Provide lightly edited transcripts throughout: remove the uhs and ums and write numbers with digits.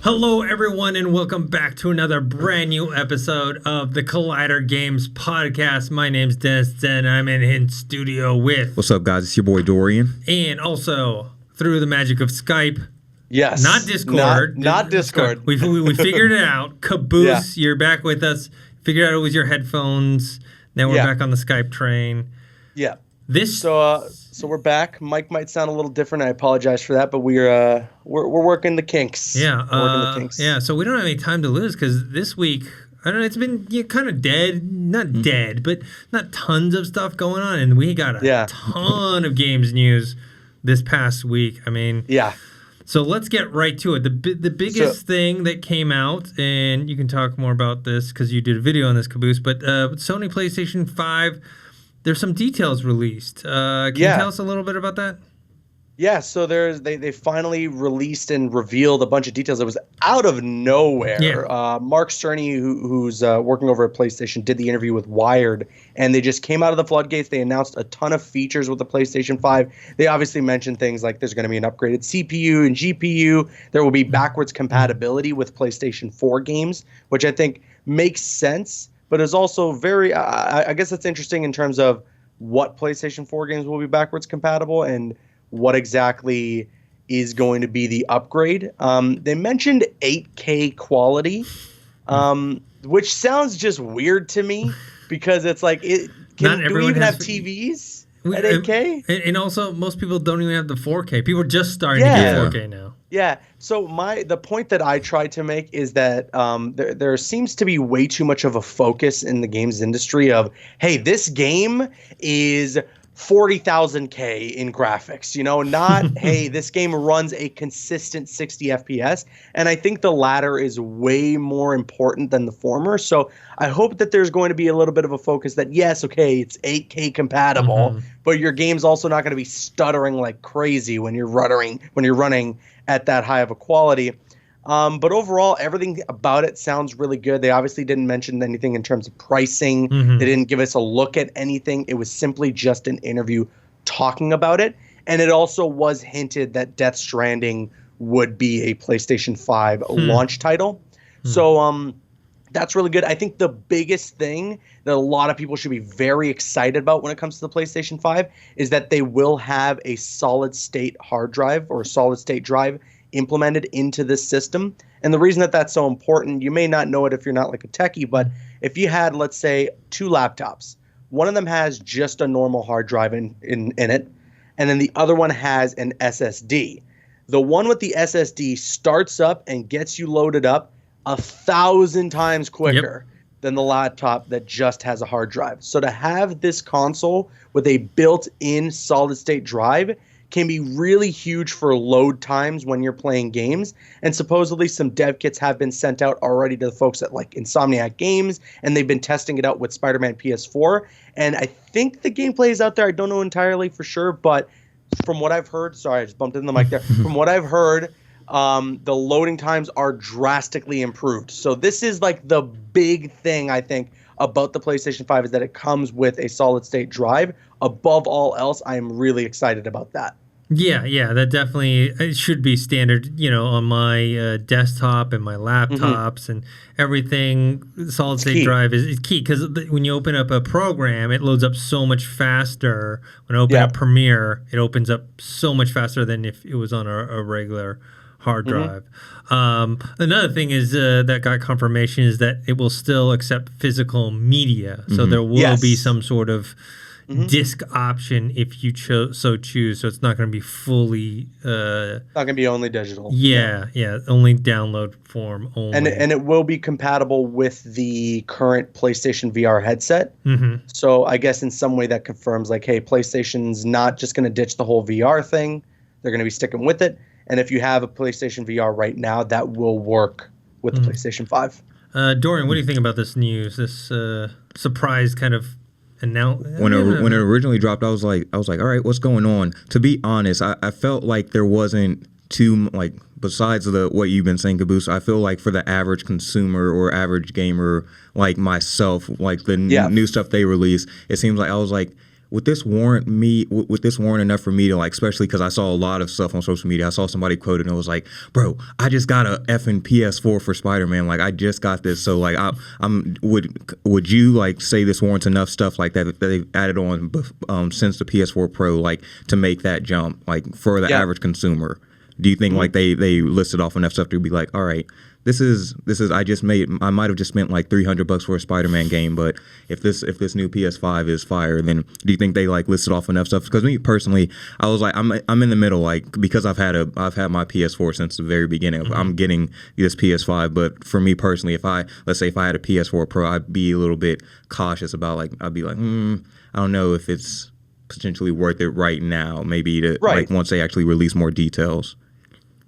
Hello, everyone, and welcome back to another brand new episode of the Collider Games podcast. My name's Dennis, and I'm in studio with... What's up, guys? It's your boy, Dorian. And also, through the magic of Skype... Yes. Not Discord. Not Discord. We figured it out. Caboose, You're back with us. Figured out it was your headphones. Now we're back on the Skype train. Yeah. So we're back. Mike might sound a little different. I apologize for that, but we're working the kinks. Yeah. Yeah. So we don't have any time to lose because this week, I don't know, it's been kind of dead. Not dead, but not tons of stuff going on. And we got a ton of games news this past week. I mean, So let's get right to it. The biggest thing that came out, and you can talk more about this because you did a video on this, Caboose, but Sony PlayStation 5, there's some details released. Can you tell us a little bit about that? Yeah, so they finally released and revealed a bunch of details. It was out of nowhere. Yeah. Mark Cerny, who's working over at PlayStation, did the interview with Wired, and they just came out of the floodgates. They announced a ton of features with the PlayStation 5. They obviously mentioned things like there's going to be an upgraded CPU and GPU. There will be backwards compatibility with PlayStation 4 games, which I think makes sense, but is also very I guess that's interesting in terms of what PlayStation 4 games will be backwards compatible and what exactly is going to be the upgrade. They mentioned 8K quality, which sounds just weird to me because it's like, do we even have TVs at 8K? And also, most people don't even have the 4K. People are just starting to get 4K now. Yeah. So the point that I try to make is that there seems to be way too much of a focus in the games industry of, hey, this game is 40,000K in graphics, not, hey, this game runs a consistent 60 FPS. And I think the latter is way more important than the former. So I hope that there's going to be a little bit of a focus that, yes, okay, it's 8K compatible, but your game's also not going to be stuttering like crazy when you're running at that high of a quality. But overall, everything about it sounds really good. They obviously didn't mention anything in terms of pricing. They didn't give us a look at anything. It was simply just an interview talking about it. And it also was hinted that Death Stranding would be a PlayStation 5 launch title. So that's really good. I think the biggest thing that a lot of people should be very excited about when it comes to the PlayStation 5 is that they will have a solid-state hard drive or a solid-state drive implemented into this system. And the reason that that's so important, you may not know it if you're not like a techie, but if you had, let's say, two laptops, one of them has just a normal hard drive in it, and then the other one has an SSD. The one with the SSD starts up and gets you loaded up 1,000 times quicker than the laptop that just has a hard drive. So to have this console with a built-in solid-state drive can be really huge for load times when you're playing games. And supposedly some dev kits have been sent out already to the folks at like Insomniac Games, and they've been testing it out with Spider-Man PS4. And I think the gameplay is out there. I don't know entirely for sure, but from what I've heard, sorry, I just bumped into the mic there. From what I've heard, the loading times are drastically improved. So this is like the big thing, I think, about the PlayStation 5 is that it comes with a solid-state drive. Above all else, I am really excited about that. Yeah, that definitely it should be standard, on my desktop and my laptops and everything. Solid-state drive is key because when you open up a program, it loads up so much faster. When I open up Premiere, it opens up so much faster than if it was on a regular hard drive. Another thing is that got confirmation is that it will still accept physical media. So there will be some sort of disc option if you choose. So it's not going to be fully not going to be only digital. Yeah, only download form only. And it will be compatible with the current PlayStation VR headset. So I guess in some way that confirms like, hey, PlayStation's not just going to ditch the whole VR thing. They're going to be sticking with it. And if you have a PlayStation VR right now, that will work with the PlayStation 5. Dorian, what do you think about this news? This surprise kind of announcement? When it originally dropped, I was like, all right, what's going on? To be honest, I felt like there wasn't too besides what you've been saying, Caboose. I feel like for the average consumer or average gamer like myself, like the new stuff they release, it seems like I was like, would this warrant enough for me to like, especially because I saw a lot of stuff on social media. I saw somebody quoted and it was like, bro, I just got a effing PS4 for Spider-Man. Like I just got this. So like would you like say this warrants enough stuff like that they've added on since the PS4 Pro, like to make that jump, like for the average consumer? Do you think like they listed off enough stuff to be like, all right, this is I might have just spent like $300 for a Spider-Man game, but if this new PS5 is fire, then do you think they like listed off enough stuff? Because me personally, I was like, I'm in the middle, like because I've had my PS4 since the very beginning. I'm getting this PS5, but for me personally, let's say if I had a PS4 Pro, I'd be a little bit cautious about I'd be like, I don't know if it's potentially worth it right now. Maybe like once they actually release more details.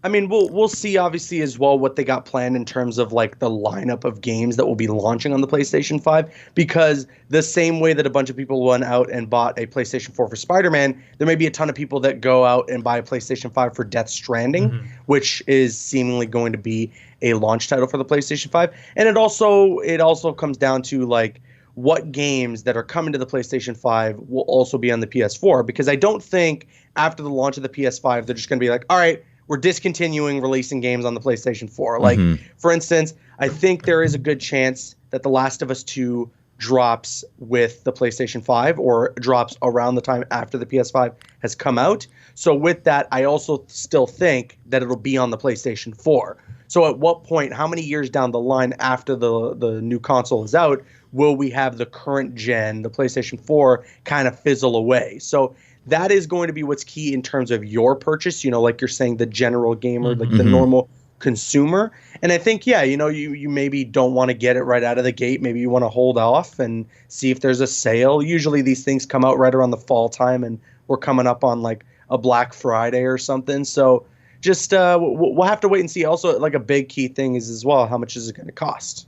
I mean, we'll see obviously as well what they got planned in terms of like the lineup of games that will be launching on the PlayStation 5, because the same way that a bunch of people went out and bought a PlayStation 4 for Spider-Man, there may be a ton of people that go out and buy a PlayStation 5 for Death Stranding, which is seemingly going to be a launch title for the PlayStation 5. And it also comes down to like what games that are coming to the PlayStation 5 will also be on the PS4, because I don't think after the launch of the PS5 they're just going to be like, all right, we're discontinuing releasing games on the PlayStation 4. Like, for instance, I think there is a good chance that The Last of Us 2 drops with the PlayStation 5 or drops around the time after the PS5 has come out. So with that, I also still think that it'll be on the PlayStation 4. So at what point, how many years down the line after the new console is out, will we have the current gen, the PlayStation 4, kind of fizzle away? So that is going to be what's key in terms of your purchase, like you're saying, the general gamer, like the normal consumer. And I think, you maybe don't want to get it right out of the gate. Maybe you want to hold off and see if there's a sale. Usually these things come out right around the fall time, and we're coming up on like a Black Friday or something. So just we'll have to wait and see. Also, like a big key thing is as well, how much is it going to cost?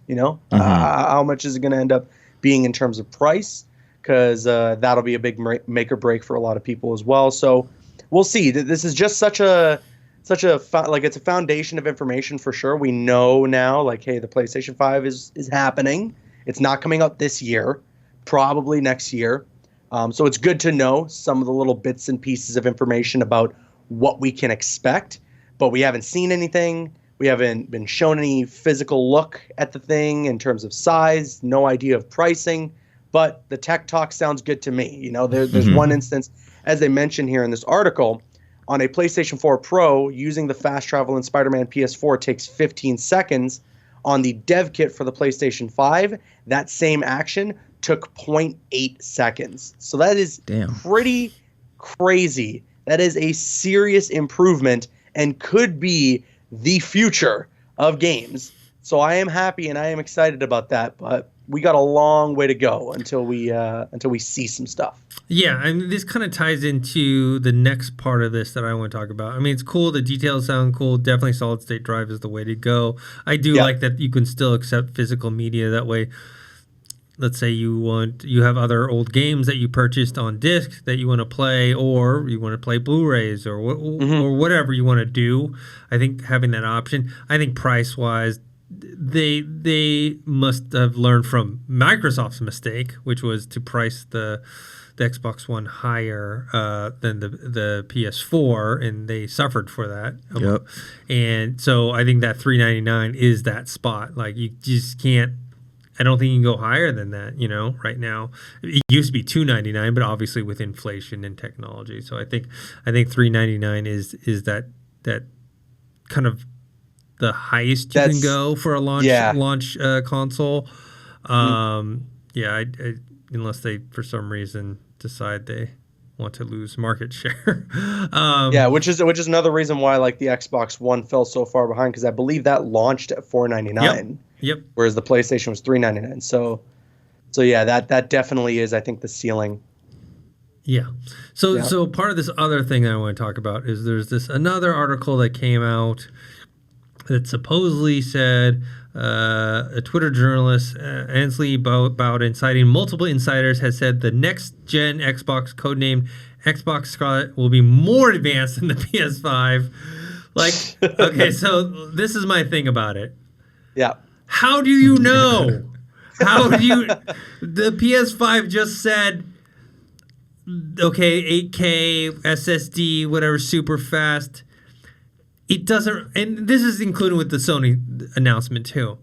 How much is it going to end up being in terms of price? Because that'll be a big make or break for a lot of people as well. So we'll see. This is just it's a foundation of information for sure. We know now, like, hey, the PlayStation 5 is happening. It's not coming out this year, probably next year. So it's good to know some of the little bits and pieces of information about what we can expect. But we haven't seen anything. We haven't been shown any physical look at the thing in terms of size, no idea of pricing. But the tech talk sounds good to me. There's one instance, as they mentioned here in this article, on a PlayStation 4 Pro, using the fast travel in Spider-Man PS4 takes 15 seconds. On the dev kit for the PlayStation 5, that same action took 0.8 seconds. So that is pretty crazy. That is a serious improvement and could be the future of games. So I am happy and I am excited about that, but we got a long way to go until we see some stuff. Yeah, and this kind of ties into the next part of this that I want to talk about. I mean, it's cool. The details sound cool. Definitely solid state drive is the way to go. I do like that you can still accept physical media. That way, let's say you have other old games that you purchased on disc that you want to play, or you want to play Blu-rays or whatever you want to do. I think having that option. I think price-wise, they must have learned from Microsoft's mistake, which was to price the Xbox One higher than the PS4, and they suffered for that. Yep. And so I think that $399 is that spot. Like, you just can't. I don't think you can go higher than that. Right now it used to be $299, but obviously with inflation and technology. So I think $399 is that kind of the highest you can go for a launch console. Unless they for some reason decide they want to lose market share. Which is another reason why like the Xbox One fell so far behind, because I believe that launched at $499. Yep. Whereas the PlayStation was $399. So yeah, that definitely is, I think, the ceiling. Yeah. So part of this other thing I want to talk about is there's this another article that came out that supposedly said a Twitter journalist, Ansley Bowden, citing multiple insiders, has said the next-gen Xbox, codenamed Xbox Scarlet, will be more advanced than the PS5. Like, okay, so this is my thing about it. Yeah. How do you know? The PS5 just said okay, 8K SSD, whatever, super fast. It doesn't, and this is included with the Sony announcement too.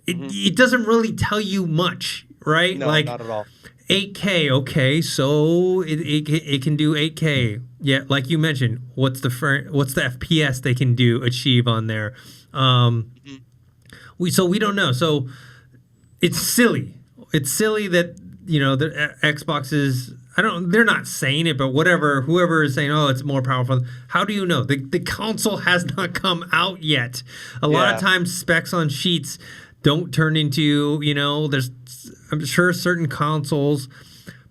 It doesn't really tell you much, right? No, not at all. 8K, okay, so it can do 8K. Yeah, like you mentioned, what's the FPS they can achieve on there? We don't know. So it's silly. It's silly that the Xbox is. They're not saying it, but whoever is saying, oh, it's more powerful. How do you know? The console has not come out yet. A lot of times specs on sheets don't turn into, I'm sure certain consoles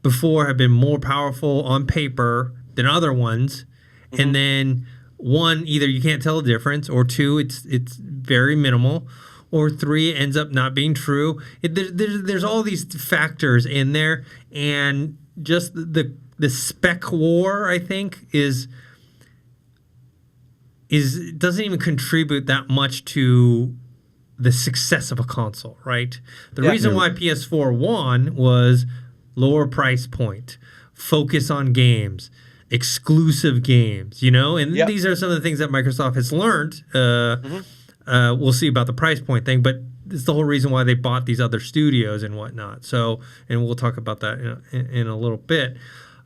before have been more powerful on paper than other ones. And then one, either you can't tell the difference, or two, it's very minimal, or three, it ends up not being true. There's all these factors in there, and just the spec war, I think, doesn't even contribute that much to the success of a console, right? The reason why PS4 won was lower price point, focus on games, exclusive games, and these are some of the things that Microsoft has learned. We'll see about the price point thing, but it's the whole reason why they bought these other studios and whatnot. So, and we'll talk about that in a little bit.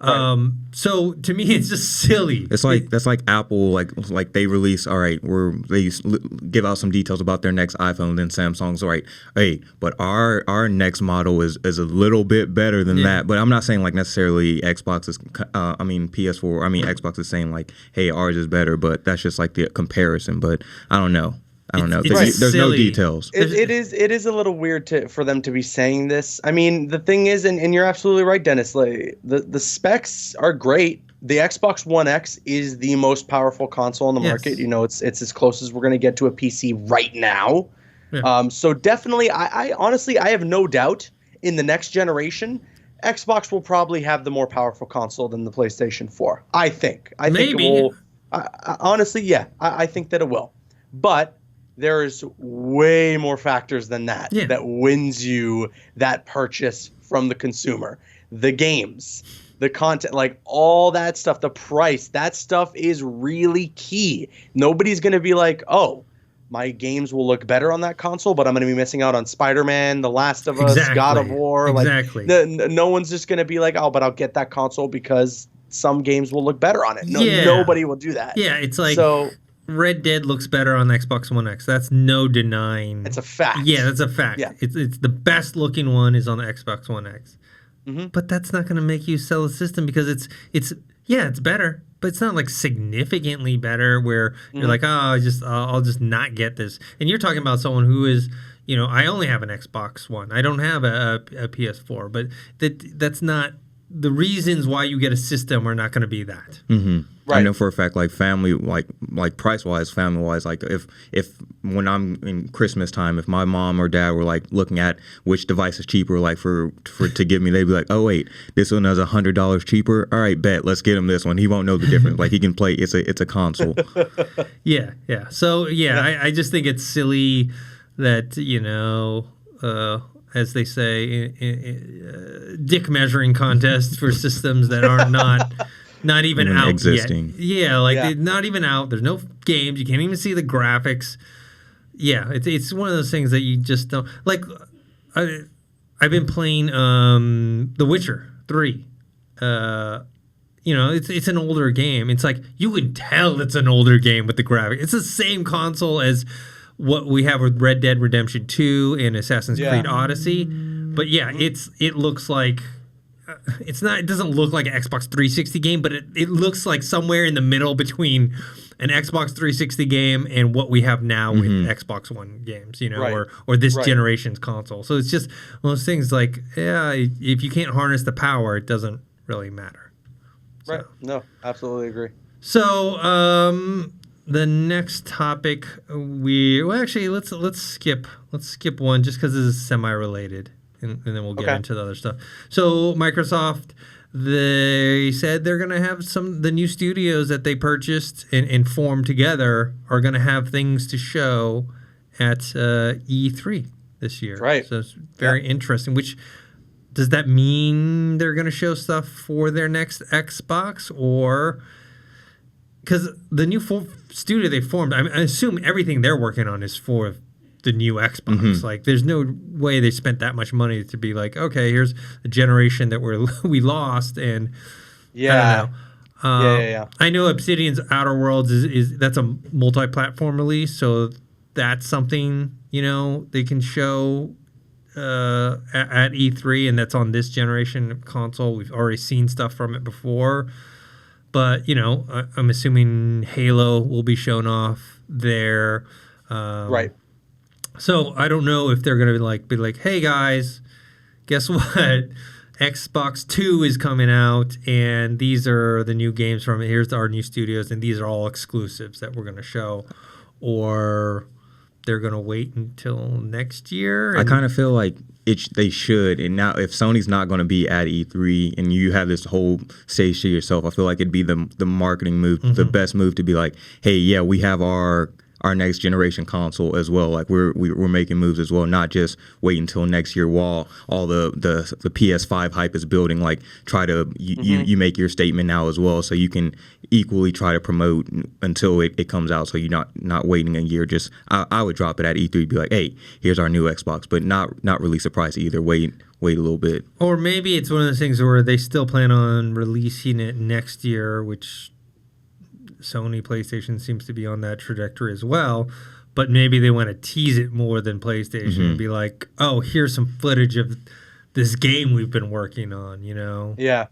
So to me, it's just silly. It's like that's like Apple, like they release, all right, they give out some details about their next iPhone, then Samsung's all right, hey, but our next model is a little bit better than that. But I'm not saying like necessarily Xbox is, PS4, Xbox is saying like, hey, ours is better, but that's just like the comparison. But I don't know. There's no details. It is a little weird for them to be saying this. I mean, the thing is, and you're absolutely right, Dennis. Like, the specs are great. The Xbox One X is the most powerful console on the market. It's as close as we're going to get to a PC right now. Yeah. So definitely, I honestly, I have no doubt in the next generation, Xbox will probably have the more powerful console than the PlayStation 4. I think. Maybe. It will, honestly, yeah, I think that it will. But there's way more factors than that that wins you that purchase from the consumer. The games, the content, like all that stuff, the price, that stuff is really key. Nobody's going to be like, oh, my games will look better on that console, but I'm going to be missing out on Spider-Man, The Last of Us, God of War. Exactly. Like, no one's just going to be like, oh, but I'll get that console because some games will look better on it. Nobody will do that. Yeah, it's like... Red Dead looks better on the Xbox One X. That's no denying. It's a fact. Yeah, that's a fact. Yeah. It's the best looking one is on the Xbox One X. But that's not going to make you sell a system because it's better, but it's not like significantly better where you're like, oh, I'll just not get this. And you're talking about someone who is, I only have an Xbox One. I don't have a PS4, but that's not the reasons why you get a system are not going to be that. Right. I know for a fact, like family, like price wise, family wise, like if when I'm in Christmas time, if my mom or dad were like looking at which device is cheaper, like for to give me, they'd be like, oh wait, this one is $100 cheaper. All right, bet, let's get him this one. He won't know the difference. Like he can play. It's a console. Yeah. So I just think it's silly that as they say, dick measuring contests for systems that are not even out existing. Yet. Yeah, not even out. There's no games. You can't even see the graphics. Yeah, it's one of those things that you just don't like. I've been playing The Witcher 3. It's an older game. It's like you can tell it's an older game with the graphics. It's the same console as what we have with Red Dead Redemption 2 and Assassin's Creed Odyssey. But it looks like it doesn't look like an Xbox 360 game, but it looks like somewhere in the middle between an Xbox 360 game and what we have now with Xbox One games, or this generation's console. So it's just one of those things like, if you can't harness the power, it doesn't really matter. So. Right. No, absolutely agree. So, the next topic let's skip one just because this is semi-related, and then we'll get into the other stuff. So Microsoft, they said they're gonna have the new studios that they purchased and formed together are gonna have things to show at E3 this year. Right. So it's very interesting. Which does that mean they're going to show stuff for their next Xbox? Or because the new studio they formed, I assume everything they're working on is for the new Xbox. Like, there's no way they spent that much money to be like, okay, here's a generation that we lost, and I don't know. I know Obsidian's Outer Worlds is that's a multi-platform release, so that's something they can show at E3, and that's on this generation console. We've already seen stuff from it before, but I'm assuming Halo will be shown off there, right? So I don't know if they're gonna be like, hey guys, guess what? Xbox 2 is coming out, and these are the new games from it. Here's our new studios, and these are all exclusives that we're gonna show, or they're gonna wait until next year. I kind of feel like they should. And now, if Sony's not going to be at E3 and you have this whole stage to yourself, I feel like it'd be the marketing move, the best move to be like, hey, yeah, we have our next generation console as well. Like we're making moves as well, not just wait until next year while all the PS5 hype is building. Like try to you make your statement now as well, so you can equally try to promote until it comes out. So you're not waiting a year. Just I would drop it at E3, be like, hey, here's our new Xbox, but not release a price either. Wait a little bit. Or maybe it's one of those things where they still plan on releasing it next year, which Sony PlayStation seems to be on that trajectory as well, but maybe they want to tease it more than PlayStation and be like, oh, here's some footage of this game we've been working on, Yeah.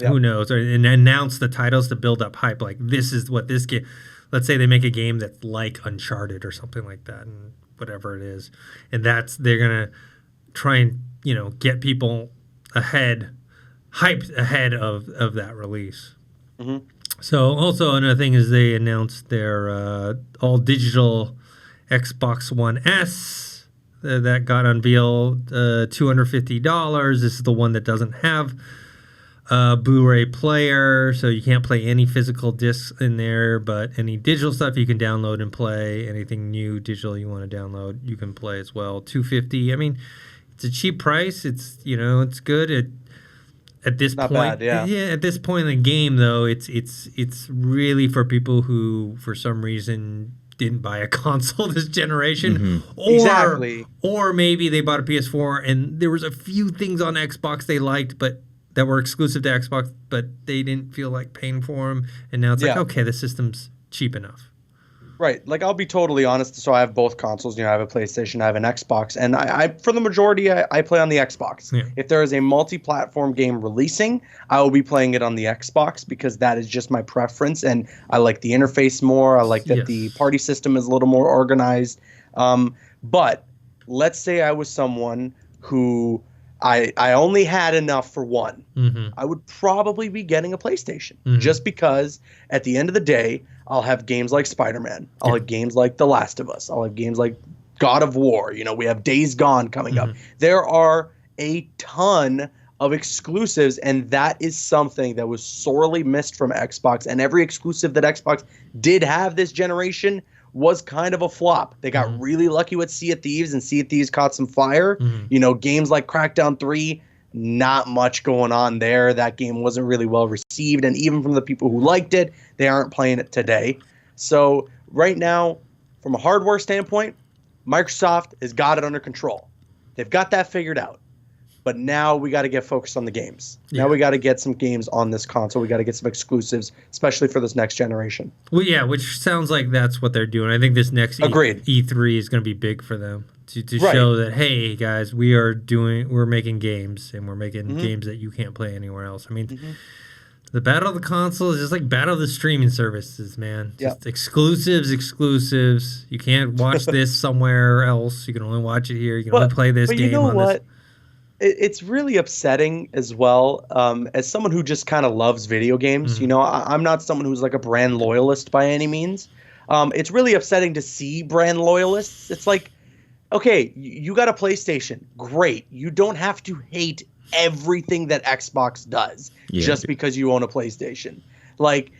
Who knows? And announce the titles to build up hype. Like, this is what this game, let's say they make a game that's like Uncharted or something like that, and whatever it is. And they're going to try and, get people hyped ahead of that release. So also another thing is they announced their all digital Xbox One S that got unveiled, $250. This is the one that doesn't have a Blu-ray player, so you can't play any physical discs in there, but any digital stuff you can download and play. Anything new digital you want to download, you can play as well. $250. I mean, it's a cheap price. It's it's good. At this Not point, bad, yeah. At this point in the game, though, it's really for people who, for some reason, didn't buy a console this generation, or maybe they bought a PS4 and there was a few things on Xbox they liked, but that were exclusive to Xbox, but they didn't feel like paying for them, and now it's like, okay, the system's cheap enough. Right. Like, I'll be totally honest. So I have both consoles. I have a PlayStation, I have an Xbox, and I for the majority, I play on the Xbox. Yeah. If there is a multi-platform game releasing, I will be playing it on the Xbox because that is just my preference, and I like the interface more. I like that the party system is a little more organized. But let's say I was someone who I only had enough for one. I would probably be getting a PlayStation just because at the end of the day, I'll have games like Spider-Man. I'll have games like The Last of Us. I'll have games like God of War. We have Days Gone coming up. There are a ton of exclusives, and that is something that was sorely missed from Xbox. And every exclusive that Xbox did have this generation was kind of a flop. They got really lucky with Sea of Thieves, and Sea of Thieves caught some fire. Games like Crackdown 3, not much going on there. That game wasn't really well received, and even from the people who liked it, they aren't playing it today. So right now, from a hardware standpoint, Microsoft has got it under control. They've got that figured out. But now we got to get focused on the games. Now we got to get some games on this console. We got to get some exclusives, especially for this next generation. Well, yeah, which sounds like that's what they're doing. I think this next E3 is going to be big for them to show that, hey, guys, we're making games, and we're making games that you can't play anywhere else. I mean, the battle of the console is just like battle of the streaming services, man. Just exclusives. You can't watch this somewhere else. You can only watch it here. You can only play this game on this. It's really upsetting as well. As someone who just kind of loves video games, I'm not someone who's like a brand loyalist by any means. It's really upsetting to see brand loyalists. It's like, okay, you got a PlayStation. Great. You don't have to hate everything that Xbox does just because you own a PlayStation. Like,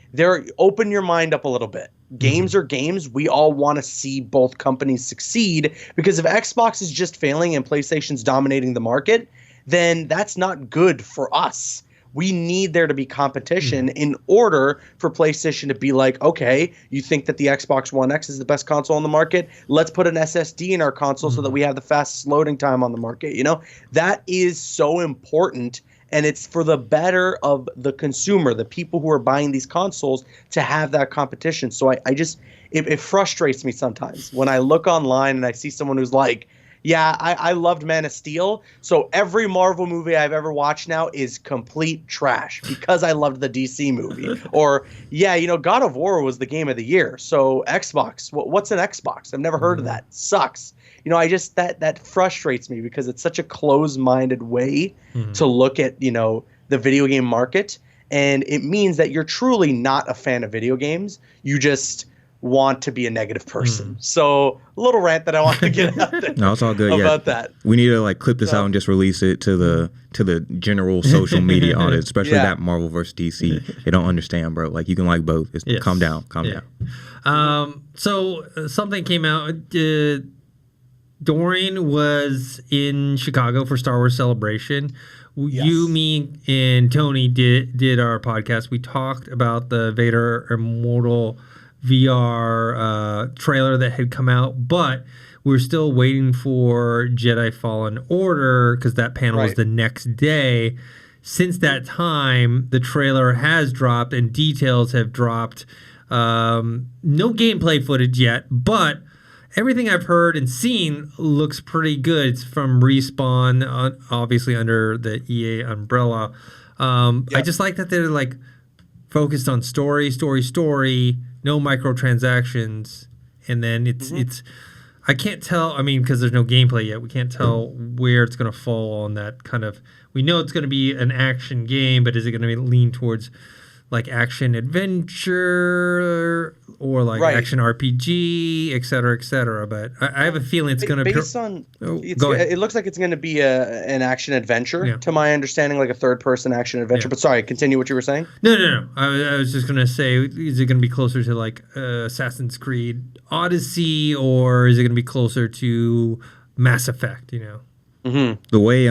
open your mind up a little bit. Games are games. We all want to see both companies succeed, because if Xbox is just failing and PlayStation's dominating the market, then that's not good for us. We need there to be competition in order for PlayStation to be like, okay, you think that the Xbox One X is the best console on the market? Let's put an SSD in our console so that we have the fastest loading time on the market. That is so important. And it's for the better of the consumer, the people who are buying these consoles, to have that competition. So it frustrates me sometimes when I look online and I see someone who's like, yeah, I loved Man of Steel, so every Marvel movie I've ever watched now is complete trash because I loved the DC movie. Or, God of War was the game of the year, so Xbox, what's an Xbox? I've never heard of that. Sucks. That frustrates me because it's such a closed-minded way to look at, the video game market, and it means that you're truly not a fan of video games. You just want to be a negative person. So a little rant that I want to get out there. No, it's all good. About that. We need to clip this out and just release it to the general social media audience, especially that Marvel versus DC. They don't understand, bro. You can like both. Calm down. Calm down. So something came out. Dorian was in Chicago for Star Wars Celebration. Yes. You, me, and Tony did our podcast. We talked about the Vader Immortal VR trailer that had come out, but we're still waiting for Jedi Fallen Order because that panel was the next day. Since that time, the trailer has dropped and details have dropped. No gameplay footage yet, but everything I've heard and seen looks pretty good. It's from Respawn, obviously under the EA umbrella. I just like that they're focused on story, no microtransactions, and then it's I can't tell, because there's no gameplay yet, we can't tell where it's going to fall on that kind of, we know it's going to be an action game, but is it going to lean towards action adventure or action RPG, et cetera, but I have a feeling it's going to be based on it looks like it's going to be an action adventure, to my understanding, a third-person action adventure. But sorry, continue what you were saying. No. I was just going to say, is it going to be closer to Assassin's Creed Odyssey, or is it going to be closer to Mass Effect? The way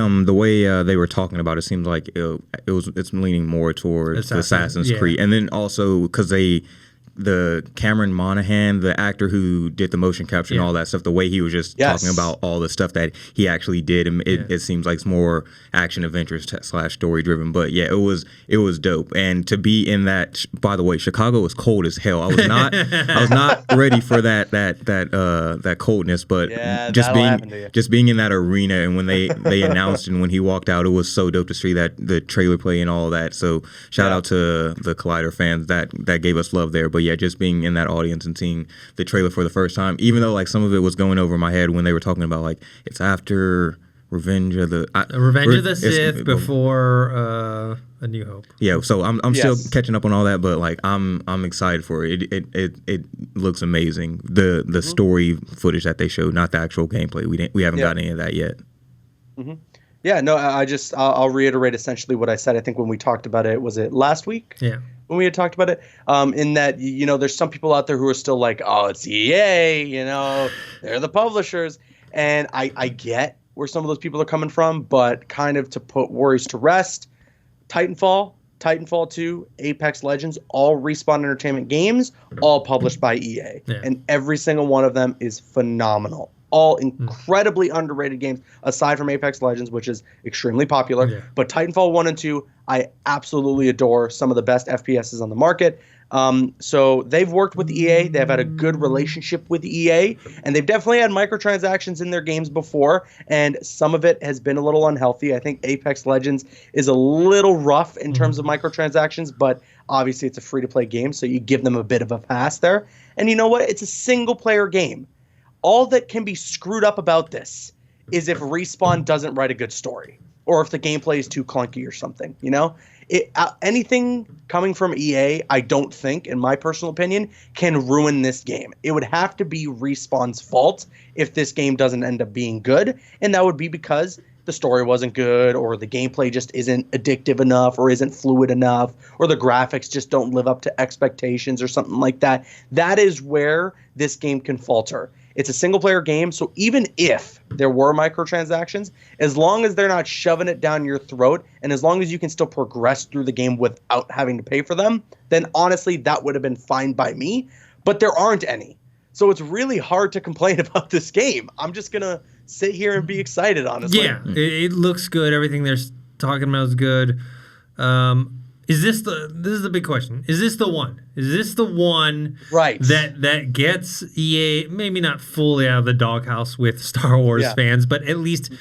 they were talking about it seems like it's leaning more towards Assassin's Creed, and then also because the Cameron Monaghan, the actor who did the motion capture and all that stuff, the way he was just talking about all the stuff that he actually did, and it seems like it's more action adventure / story driven. But it was dope, and to be in that. By the way, Chicago was cold as hell. I was not ready for that coldness, but just being in that arena, and when they announced and when he walked out, it was so dope to see the trailer play and all that. So shout out to the Collider fans that gave us love there. But just being in that audience and seeing the trailer for the first time, even though some of it was going over my head when they were talking about it's after Revenge of the Sith before A New Hope. Yeah, so I'm still catching up on all that, but I'm excited for it. It looks amazing. The story footage that they showed, not the actual gameplay. We haven't got any of that yet. Yeah, no, I'll reiterate essentially what I said. I think when we talked about it, was it last week? Yeah. When we had talked about it, in that, there's some people out there who are still oh, it's EA, they're the publishers. And I get where some of those people are coming from, but kind of to put worries to rest, Titanfall 2, Apex Legends, all Respawn Entertainment games, all published by EA. Yeah. And every single one of them is phenomenal. All incredibly underrated games, aside from Apex Legends, which is extremely popular. Yeah. But Titanfall 1 and 2, I absolutely adore. Some of the best FPSs on the market. So they've worked with EA. They've had a good relationship with EA. And they've definitely had microtransactions in their games before. And some of it has been a little unhealthy. I think Apex Legends is a little rough in terms of microtransactions. But obviously, it's a free-to-play game, so you give them a bit of a pass there. And you know what? It's a single-player game. All that can be screwed up about this is if Respawn doesn't write a good story, or if the gameplay is too clunky or something. Anything coming from EA, I don't think, in my personal opinion, can ruin this game. It would have to be Respawn's fault if this game doesn't end up being good, and that would be because the story wasn't good, or the gameplay just isn't addictive enough, or isn't fluid enough, or the graphics just don't live up to expectations or something like that, that is where this game can falter. It's a single player game, so even if there were microtransactions, as long as they're not shoving it down your throat, and as long as you can still progress through the game without having to pay for them, then honestly, that would have been fine by me. But there aren't any. So it's really hard to complain about this game. I'm just going to sit here and be excited, honestly. Yeah, it looks good. Everything they're talking about is good. This is the big question. Is this the one? Is this the one right. that gets EA maybe not fully out of the doghouse with Star Wars fans, but at least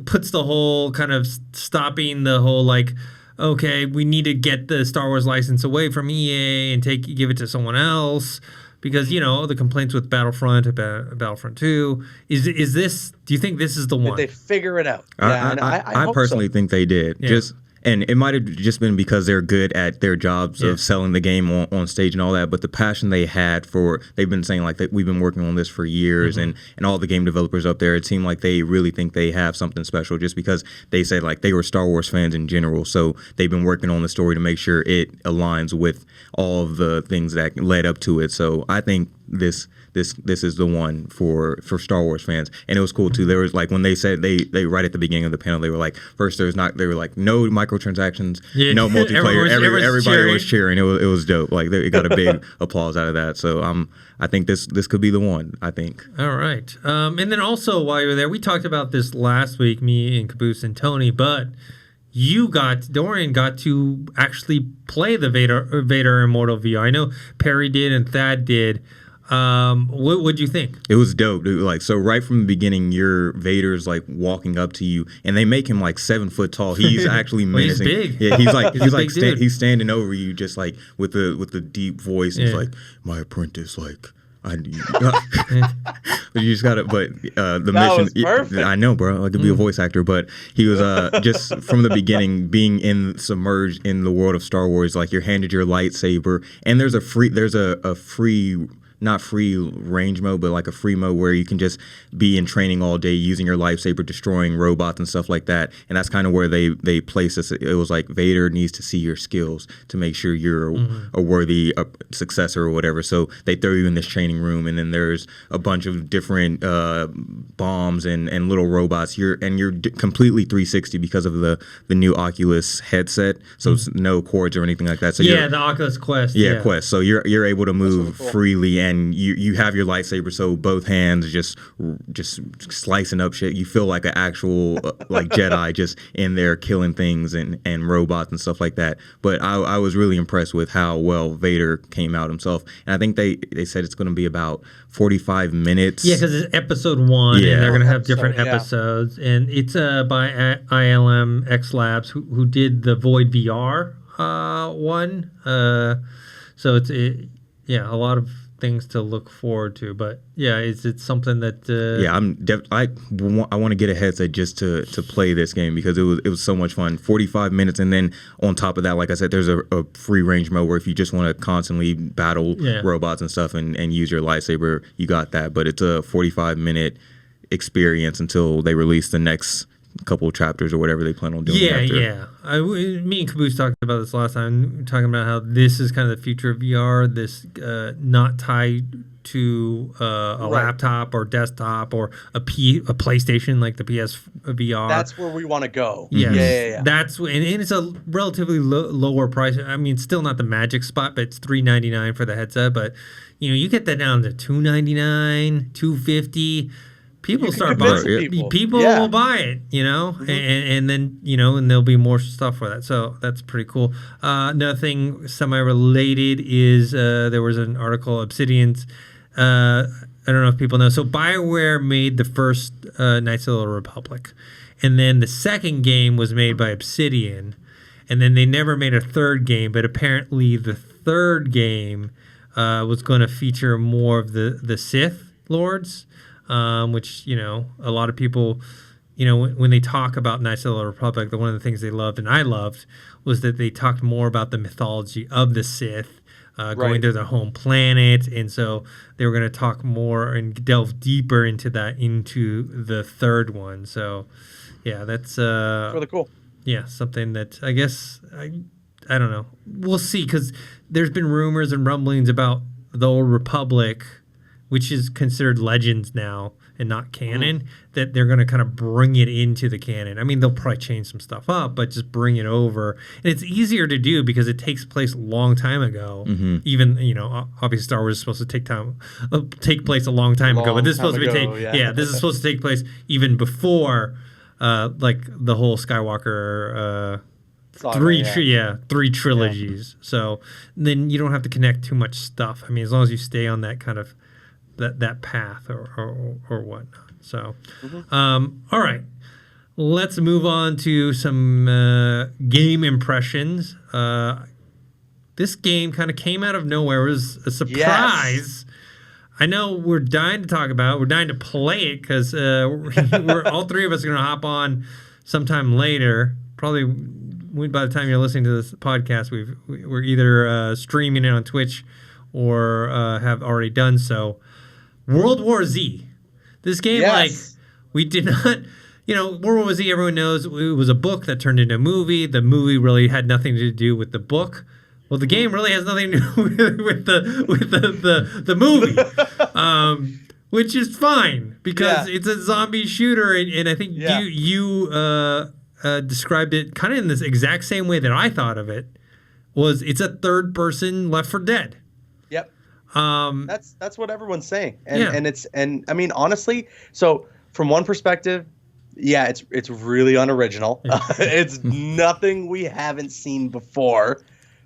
puts the whole kind of stopping the whole like, okay, we need to get the Star Wars license away from EA and give it to someone else because the complaints with Battlefront 2 is this? Do you think this is the one? Did they figure it out? I personally think they did. Yeah. And it might have just been because they're good at their jobs of selling the game on stage and all that, but the passion they had they've been saying like that we've been working on this for years, and all the game developers up there, it seemed like they really think they have something special just because they said like they were Star Wars fans in general, so they've been working on the story to make sure it aligns with all of the things that led up to it. So I think this is the one for Star Wars fans. And it was cool too. There was like when they said they right at the beginning of the panel, they were like, they were like no microtransactions, no multiplayer. Everybody was cheering. It was dope. Like it got a big applause out of that. So I think this could be the one, I think. All right. And then also while you were there, we talked about this last week, me and Caboose and Tony, but Dorian got to actually play the Vader Immortal VR. I know Perry did and Thad did. What'd you think? It was dope, dude. Like, so right from the beginning, your Vader's like walking up to you, and they make him like 7 foot tall. He's actually menacing. He's big. Yeah, he's standing over you, just like with the deep voice. He's like, my apprentice, like. You just gotta, but the mission. Was perfect. I know, bro. I could be a voice actor, but he was just from the beginning being submerged in the world of Star Wars. Like you're handed your lightsaber, and there's a free. Not free range mode, but like a free mode where you can just be in training all day using your lightsaber, destroying robots and stuff like that. And that's kind of where they place us. It was like Vader needs to see your skills to make sure you're a worthy successor or whatever. So they throw you in this training room, and then there's a bunch of different bombs and little robots. You're completely 360 because of the new Oculus headset. So it's no cords or anything like that. So the Oculus Quest. Yeah, Quest. So you're able to move freely. And you have your lightsaber, so both hands just slicing up shit. You feel like an actual like Jedi just in there killing things and robots and stuff like that. But I was really impressed with how well Vader came out himself. And I think they said it's going to be about 45 minutes. Yeah, because it's episode 1, and they're going to have different episodes. And it's by ILM X Labs, who did the Void VR one. So it's a lot of things to look forward to, but it's something that I want to get a headset just to play this game because it was so much fun. 45 minutes, and then on top of that, like I said, there's a free range mode where if you just want to constantly battle robots and stuff and use your lightsaber, you got that. But it's a 45-minute experience until they release the next couple of chapters or whatever they plan on doing. Me and Caboose talked about this last time, talking about how this is kind of the future of VR, this not tied to a laptop or desktop or a PlayStation like the PS VR. That's where we want to go. Yeah. That's and it's a relatively lower price. I mean, still not the magic spot, but it's $399 for the headset. But you get that down to $299, $250. People start buying. People will buy it, and then and there'll be more stuff for that. So that's pretty cool. Another thing semi-related is there was an article, Obsidian's. I don't know if people know. So BioWare made the first Knights of the Republic, and then the second game was made by Obsidian, and then they never made a third game. But apparently, the third game was going to feature more of the Sith Lords. Which, a lot of people, when they talk about Knights of the Republic, one of the things they loved and I loved was that they talked more about the mythology of the Sith, going to their home planet, and so they were going to talk more and delve deeper into the third one. So, yeah, that's really cool. Yeah, something that I guess I don't know. We'll see, because there's been rumors and rumblings about the Old Republic, which is considered Legends now and not canon, that they're going to kind of bring it into the canon. I mean, they'll probably change some stuff up, but just bring it over. And it's easier to do because it takes place a long time ago. Even, obviously Star Wars is supposed to take place a long time ago, but this is supposed to this is supposed to take place even before like the whole Skywalker saga, three trilogies. So then you don't have to connect too much stuff. I mean, as long as you stay on that kind of that path or whatnot. So, all right, let's move on to some game impressions. This game kind of came out of nowhere. It was a surprise. Yes. I know we're dying to talk about it. We're dying to play it because we're all three of us are going to hop on sometime later. Probably by the time you're listening to this podcast, we're either streaming it on Twitch or have already done so. World War Z. This game, we did not, World War Z, everyone knows, it was a book that turned into a movie. The movie really had nothing to do with the book. Well, the game really has nothing to do with the movie, which is fine because it's a zombie shooter, and I think you described it kind of in this exact same way that I thought of it. It's a third person Left 4 Dead. Yep. That's what everyone's saying, and I mean, honestly, so from one perspective, it's really unoriginal. It's nothing we haven't seen before,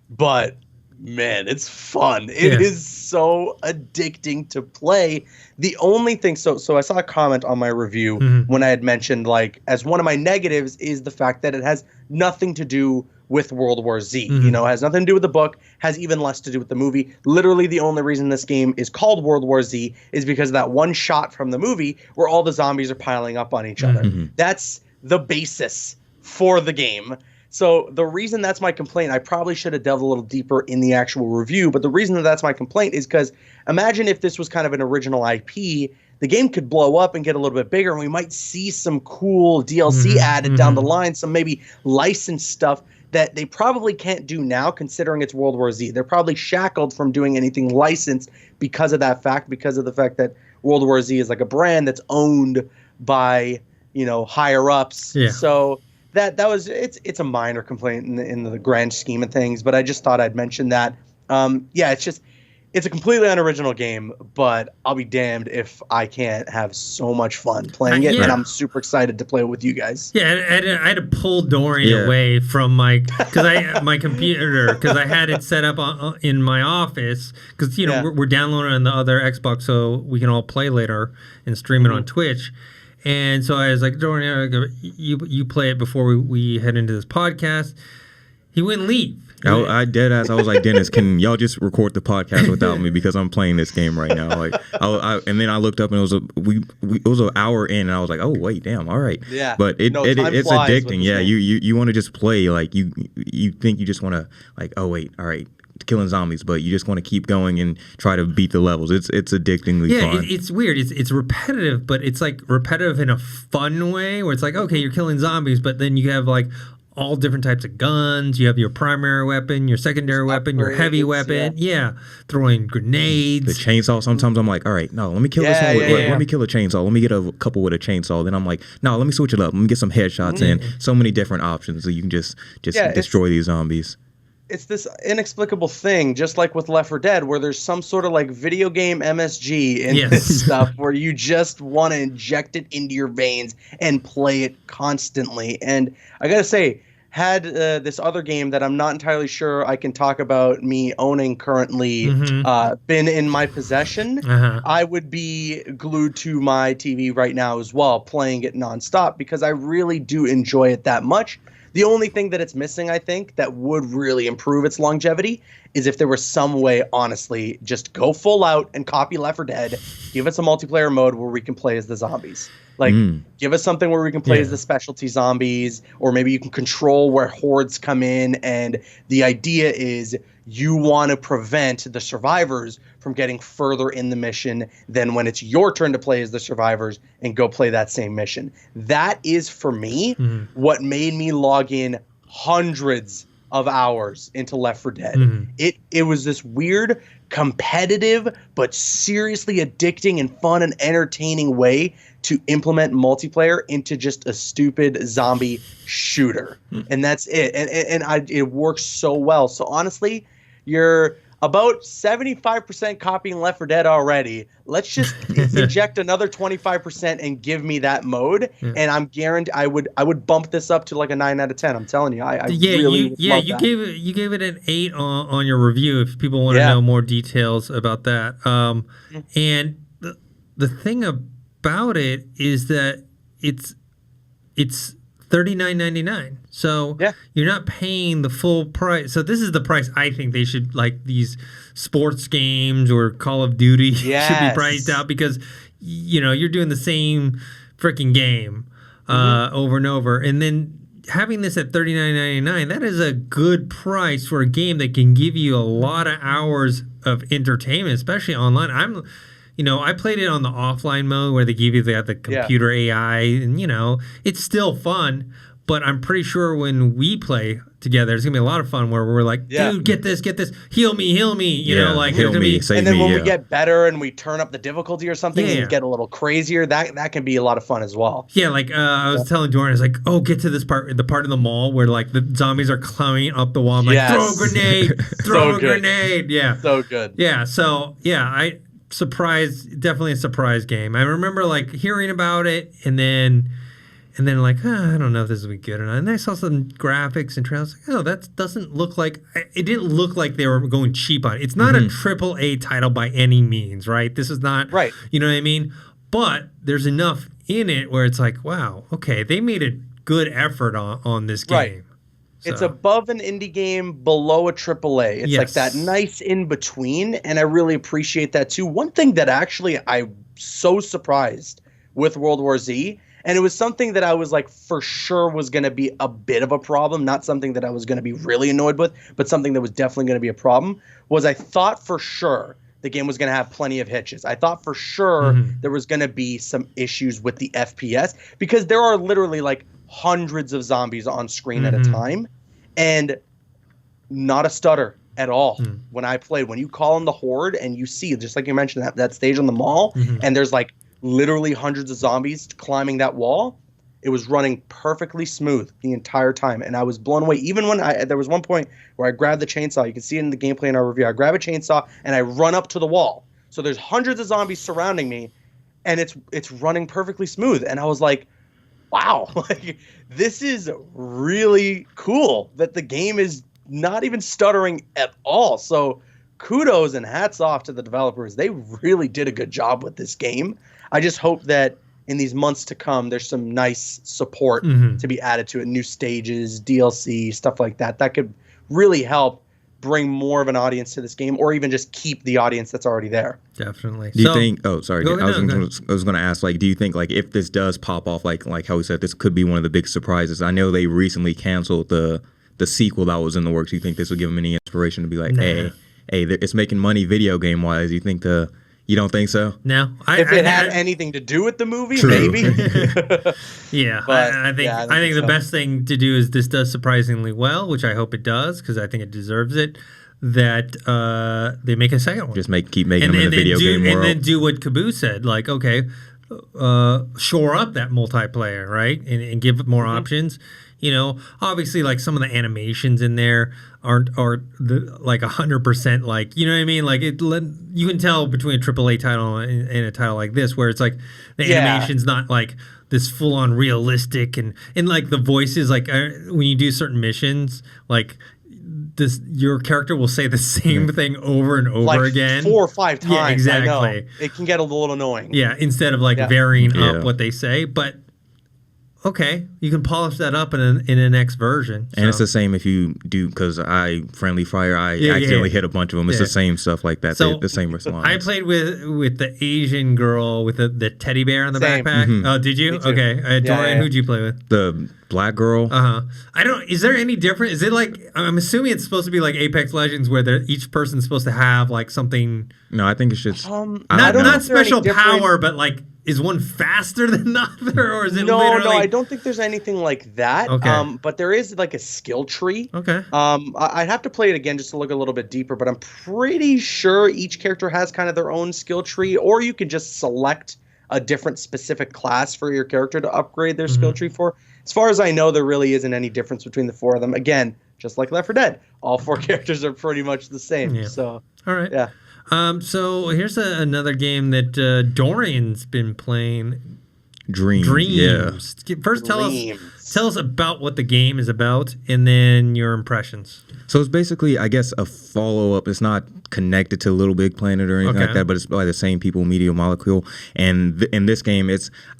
but man, it's fun. It is so addicting to play. The only thing, so I saw a comment on my review when I had mentioned, like, as one of my negatives is the fact that it has nothing to do with World War Z. It has nothing to do with the book, has even less to do with the movie. Literally the only reason this game is called World War Z is because of that one shot from the movie where all the zombies are piling up on each other. That's the basis for the game. So the reason that's my complaint, I probably should have delved a little deeper in the actual review, but the reason that's my complaint is because imagine if this was kind of an original IP, the game could blow up and get a little bit bigger, and we might see some cool DLC added down the line, some maybe licensed stuff that they probably can't do now considering it's World War Z. They're probably shackled from doing anything licensed because of that fact, because of the fact that World War Z is like a brand that's owned by, higher ups. Yeah. So that was it's a minor complaint in the grand scheme of things, but I just thought I'd mention that. It's a completely unoriginal game, but I'll be damned if I can't have so much fun playing it, and I'm super excited to play it with you guys. Yeah, I had to pull Dorian away from my computer because I had it set up in my office because we're downloading on the other Xbox so we can all play later and stream it on Twitch. And so I was like, Dorian, you play it before we head into this podcast. He wouldn't leave. I was like, Dennis, can y'all just record the podcast without me because I'm playing this game right now? Like, and then I looked up and it was an hour in, and I was like, oh wait, damn, all right. Yeah. But it's addicting. Yeah, you want to just play, like you think you just want to, like, oh wait, all right, killing zombies, but you just want to keep going and try to beat the levels. It's addictingly fun. It's weird. It's repetitive, but it's like repetitive in a fun way where it's like, okay, you're killing zombies, but then you have like all different types of guns. You have your primary weapon, your secondary weapon, your heavy weapon. Yeah. Throwing grenades. The chainsaw. Sometimes I'm like, all right, no, let me kill this one. Let me kill a chainsaw. Let me get a couple with a chainsaw. Then I'm like, no, let me switch it up. Let me get some headshots in. So many different options so you can just destroy these zombies. It's this inexplicable thing, just like with Left 4 Dead, where there's some sort of like video game MSG in this stuff where you just want to inject it into your veins and play it constantly. And I gotta say, had this other game that I'm not entirely sure I can talk about me owning currently been in my possession, I would be glued to my TV right now as well, playing it nonstop because I really do enjoy it that much. The only thing that it's missing, I think, that would really improve its longevity is if there was some way, honestly, just go full out and copy Left 4 Dead, give us a multiplayer mode where we can play as the zombies. Like, give us something where we can play as the specialty zombies, or maybe you can control where hordes come in, and the idea is you want to prevent the survivors from getting further in the mission than when it's your turn to play as the survivors and go play that same mission. That is, for me, what made me log in hundreds of hours into Left 4 Dead. It was this weird, competitive, but seriously addicting and fun and entertaining way to implement multiplayer into just a stupid zombie shooter. And that's it. And it works so well. So honestly, you're about 75% copying Left 4 Dead already. Let's just inject another 25% and give me that mode, and I'm guaranteed I would bump this up to like a 9 out of 10. I'm telling you, I really love that. You gave it an 8 on your review. If people want to know more details about that, and the thing about it is that it's $39.99. So you're not paying the full price. So this is the price I think they should, like, these sports games or Call of Duty should be priced out, because you're doing the same freaking game over and over. And then having this at $39.99, that is a good price for a game that can give you a lot of hours of entertainment, especially online. I played it on the offline mode where they give you the computer AI, and it's still fun. But I'm pretty sure when we play together, it's gonna be a lot of fun. Where we're like, dude, get this, heal me, heal me. Like heal me, save and then me, when we get better and we turn up the difficulty or something, and get a little crazier, that can be a lot of fun as well. Yeah, like I was telling Jordan, I was like, oh, get to this part, the part of the mall where like the zombies are climbing up the wall. I'm like, throw a grenade, throw a grenade. Yeah, so good. Yeah, so definitely a surprise game. I remember like hearing about it and then like, I don't know if this will be good or not. And then I saw some graphics and trailers. Like, that doesn't look like, it didn't look like they were going cheap on it. It's not a AAA title by any means, right? This is not, right. You know what I mean? But there's enough in it where it's like, wow, okay, they made a good effort on this game. Right. So. It's above an indie game, below a AAA. It's like that nice in between, and I really appreciate that too. One thing that actually I'm so surprised with World War Z, and it was something that I was like for sure was going to be a bit of a problem, not something that I was going to be really annoyed with, but something that was definitely going to be a problem, was I thought for sure the game was going to have plenty of hitches. I thought for sure there was going to be some issues with the FPS, because there are literally like hundreds of zombies on screen at a time, and not a stutter at all. When I played, when you call in the horde and you see, just like you mentioned, that stage on the mall, and there's like literally hundreds of zombies climbing that wall, it was running perfectly smooth the entire time, and I was blown away. Even when there was one point where I grabbed the chainsaw, you can see it in the gameplay in our review, I grab a chainsaw and I run up to the wall. So there's hundreds of zombies surrounding me, and it's running perfectly smooth, and I was like, wow, like this is really cool that the game is not even stuttering at all. So kudos and hats off to the developers. They really did a good job with this game. I just hope that in these months to come, there's some nice support to be added to it, new stages, DLC, stuff like that. That could really help bring more of an audience to this game, or even just keep the audience that's already there. Definitely. Do you think? Oh, sorry. I was going to ask, like, do you think, like, if this does pop off, like how we said, this could be one of the big surprises? I know they recently canceled the sequel that was in the works. Do you think this would give them any inspiration to be like, hey, it's making money video game wise? You don't think so? No. If it had anything to do with the movie, maybe. Yeah, but I think the best thing to do is, this does surprisingly well, which I hope it does, because I think it deserves it, that they make a second one. Just keep making them in the video game world. And then do what Caboose said, like, okay, shore up that multiplayer, right? And give it more options. Obviously, like, some of the animations in there aren't like 100% like, you know what I mean? Like, you can tell between a AAA title and a title like this, where it's like the animation's not like this full on realistic, and like the voices, like when you do certain missions, like your character will say the same thing over and over like again 4 or 5 times. Yeah, exactly. I know. It can get a little annoying. Yeah, instead of like varying up what they say, but okay, you can polish that up in the next version. And it's the same if you do, because Friendly Fire, I accidentally hit a bunch of them. It's the same stuff like that. So the same response. I played with the Asian girl with the teddy bear on the backpack. Mm-hmm. Oh, did you? Okay. Dorian, who'd you play with? The black girl. I don't. Is there any different? Is it like? I'm assuming it's supposed to be like Apex Legends, where each person's supposed to have like something. No, I think it's just not special power, but like. Is one faster than the other, or is it literally... No, I don't think there's anything like that. Okay. But there is like a skill tree. Okay. I'd have to play it again just to look a little bit deeper, but I'm pretty sure each character has kind of their own skill tree, or you can just select a different specific class for your character to upgrade their skill tree for. As far as I know, there really isn't any difference between the four of them. Again, just like Left 4 Dead, all four characters are pretty much the same. Yeah. So, all right. Yeah. So here's another game that Dorian's been playing. Dreams. Yeah. First, tell us about what the game is about, and then your impressions. So it's basically, I guess, a follow-up. It's not connected to Little Big Planet or anything like that, but it's by the same people, Media Molecule. And in this game,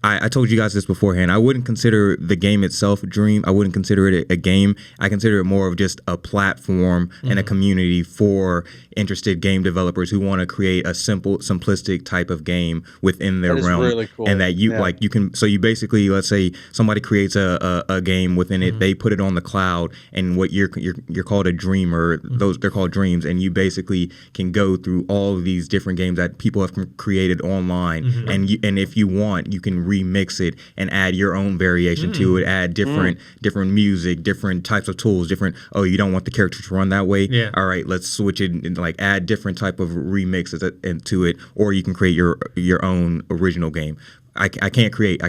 I told you guys this beforehand. I wouldn't consider the game itself a dream. I wouldn't consider it a game. I consider it more of just a platform and a community for interested game developers who want to create a simplistic type of game within their realm. Really cool. And that you can. So you basically, let's say somebody creates a game within it. They put it on the cloud, and what you're called a dreamer. Those they're called dreams, and you basically can go through all of these different games that people have created online, and if you want, you can remix it and add your own variation to it. Add different music, different types of tools. Oh, you don't want the character to run that way. Yeah. All right, let's switch it and like add different type of remixes into it, or you can create your own original game. I can't create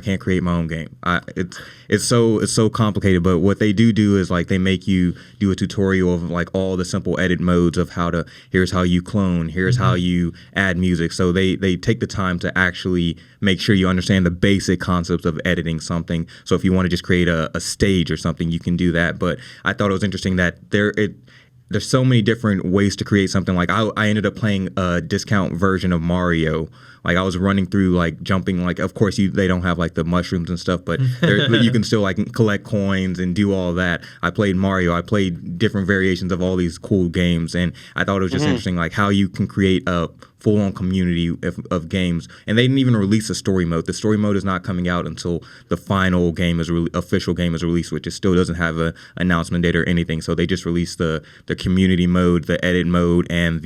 my own game. It's so complicated. But what they do is like they make you do a tutorial of like all the simple edit modes of here's how you clone, here's how you add music. So they take the time to actually make sure you understand the basic concepts of editing something. So if you want to just create a stage or something, you can do that. But I thought it was interesting that there's so many different ways to create something. Like I ended up playing a discount version of Mario. Like I was running through, like jumping, like of course they don't have like the mushrooms and stuff, but you can still like collect coins and do all that. I played Mario. I played different variations of all these cool games, and I thought it was just interesting, like how you can create a full-on community of games. And they didn't even release a story mode. The story mode is not coming out until the final game official game is released, which it still doesn't have an announcement date or anything. So they just released the community mode, the edit mode, and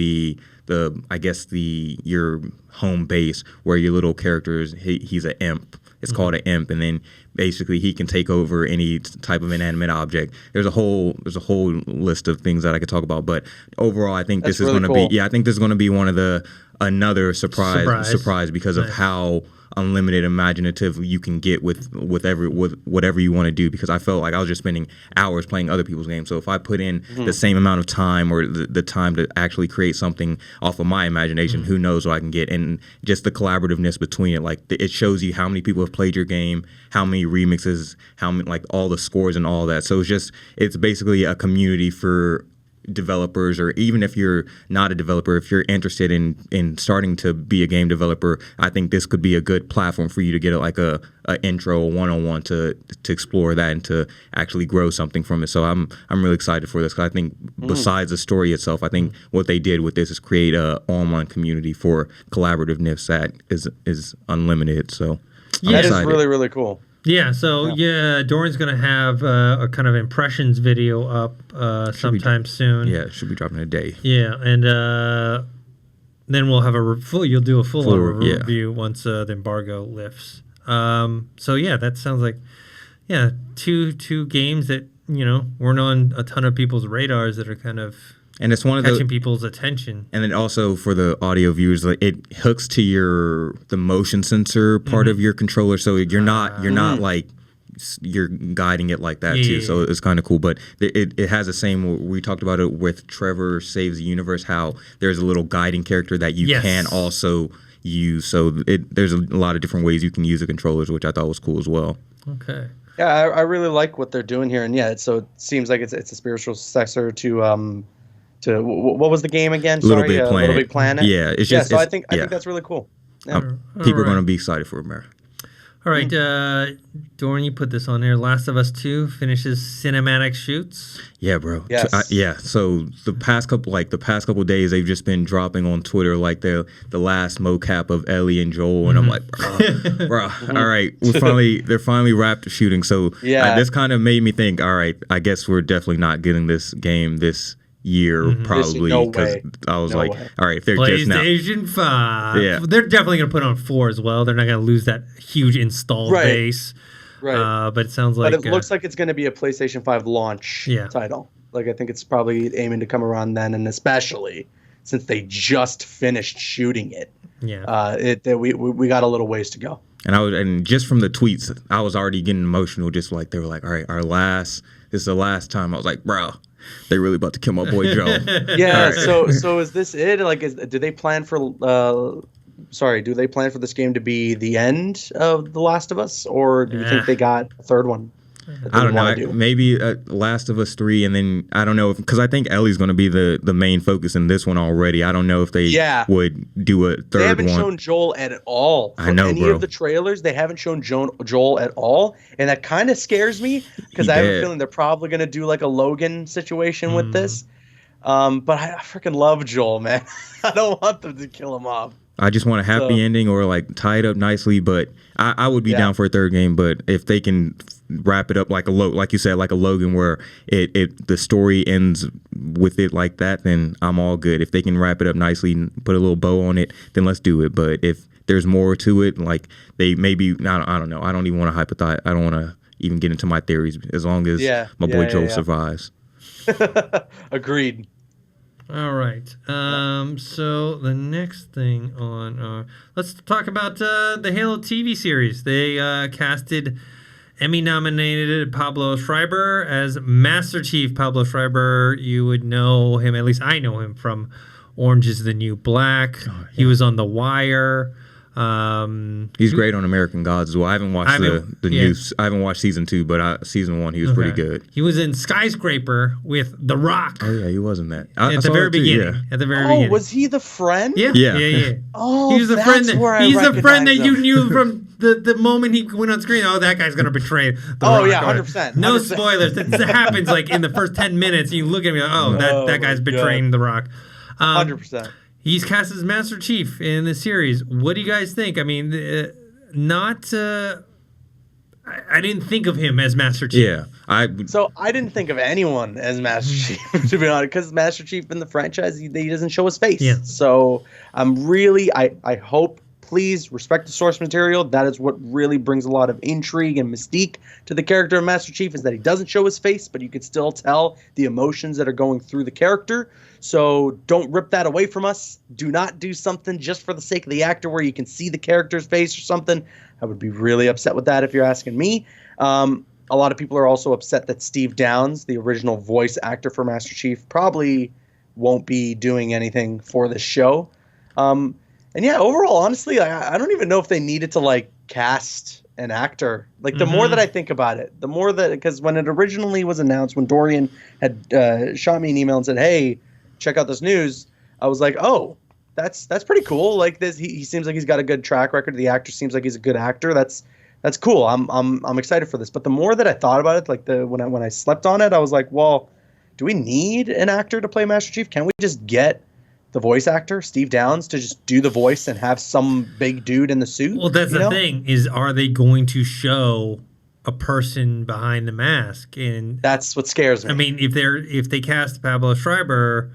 your home base where your little character he's an imp. It's called an imp, and then basically he can take over any type of inanimate object. There's a whole list of things that I could talk about, but overall, I think this is going to be I think this is going to be one of another surprise because of how unlimited imaginative you can get with whatever you want to do, because I felt like I was just spending hours playing other people's games. So if I put in the same amount of time or the time to actually create something off of my imagination, who knows what I can get. And just the collaborativeness between it, like it shows you how many people have played your game, how many remixes, how many, like all the scores and all that. So it's basically a community for developers, or even if you're not a developer, if you're interested in starting to be a game developer, I think this could be a good platform for you to get a intro, a one-on-one to explore that and to actually grow something from it. So I'm really excited for this, because I think besides the story itself, I think what they did with this is create a online community for collaborativeness that is unlimited. So that is really, really cool. Yeah, so Dorian's going to have a kind of impressions video up sometime soon. Yeah, it should be dropping today. Yeah, and then we'll have you'll do a full review once the embargo lifts. So yeah, that sounds like two games that weren't on a ton of people's radars that are kind of and it's one of catching people's attention. And then also for the audio viewers, like it hooks to the motion sensor part of your controller, so you're not like you're guiding it like that too. So it's kind of cool. But it has the same. We talked about it with Trevor Saves the Universe, how there's a little guiding character that you can also use. So there's a lot of different ways you can use the controllers, which I thought was cool as well. Okay. Yeah, I really like what they're doing here, and so it seems like it's a spiritual successor to what was the game again? Little Big Planet. Yeah, it's just. So I think that's really cool. Yeah. People are going to be excited for it, man. All right, Dorian, you put this on there. Last of Us 2 finishes cinematic shoots. Yeah, bro. Yes. Yeah. So the past couple days, they've just been dropping on Twitter like the last mocap of Ellie and Joel, and I'm like, bro, all right, they're finally wrapped the shooting. So this kind of made me think, all right, I guess we're definitely not getting this game this year probably, because I was like, all right, if they're just now PlayStation 5, they're definitely gonna put on 4 as well. They're not gonna lose that huge install base, right? But it sounds like, but it looks like it's gonna be a PlayStation 5 launch title. Like, I think it's probably aiming to come around then, and especially since they just finished shooting it. We got a little ways to go. And just from the tweets, I was already getting emotional. Just like they were like, all right, this is the last time. I was like, bro, they really about to kill my boy Joe. Yeah. Right. So is this it? Like, do they plan for this game to be the end of The Last of Us, or do you think they got a third one? I don't know. Maybe Last of Us 3, and then I don't know, because I think Ellie's going to be the main focus in this one already. I don't know if they would do a third one. They haven't shown Joel at all. I know, any of the trailers, they haven't shown Joel at all, and that kind of scares me, because I have a feeling they're probably going to do like a Logan situation with this. But I freaking love Joel, man. I don't want them to kill him off. I just want a happy ending, or like tie it up nicely. But I would be down for a third game. But if they can wrap it up like you said, like a Logan, where the story ends with it like that, then I'm all good. If they can wrap it up nicely and put a little bow on it, then let's do it. But if there's more to it, like they maybe, I don't know. I don't even want to hypothesize. I don't want to even get into my theories, as long as my boy Joel survives. Agreed. All right. So the next thing on let's talk about the Halo TV series. They casted Emmy-nominated Pablo Schreiber as Master Chief. Pablo Schreiber, you would know him, at least I know him, from Orange is the New Black. He was on The Wire. He's great on American Gods as well. I haven't watched the news. I haven't watched season 2, but season 1 he was pretty good. He was in Skyscraper with The Rock. Oh yeah, he was in that. At the very beginning. At the very beginning. Was he the friend? Yeah. Oh, he was the friend. He's the friend that him. you knew from the moment he went on screen. Oh, that guy's gonna betray The Rock. 100%. No spoilers. It happens like in the first 10 minutes. You look at me like, that guy's betraying The Rock. 100%. He's cast as Master Chief in the series. What do you guys think? I mean, I didn't think of him as Master Chief. Yeah, So I didn't think of anyone as Master Chief, to be honest, because Master Chief in the franchise, he doesn't show his face. Yeah. So I'm really, I hope, please respect the source material. That is what really brings a lot of intrigue and mystique to the character of Master Chief, is that he doesn't show his face, but you can still tell the emotions that are going through the character. So don't rip that away from us. Do not do something just for the sake of the actor where you can see the character's face or something. I would be really upset with that if you're asking me. A lot of people are also upset that Steve Downes, the original voice actor for Master Chief, probably won't be doing anything for this show. And yeah, overall, honestly, I don't even know if they needed to like cast an actor. Like, the more that I think about it, the more that, because when it originally was announced, when Dorian had shot me an email and said, "Hey, check out this news," I was like, "Oh, that's pretty cool." Like, this, he seems like he's got a good track record. The actor seems like he's a good actor. That's cool. I'm excited for this. But the more that I thought about it, like when I slept on it, I was like, well, do we need an actor to play Master Chief? Can we just get the voice actor, Steve Downes, to just do the voice and have some big dude in the suit? Well, that's the thing, is are they going to show a person behind the mask? And that's what scares me. I mean, if they cast Pablo Schreiber,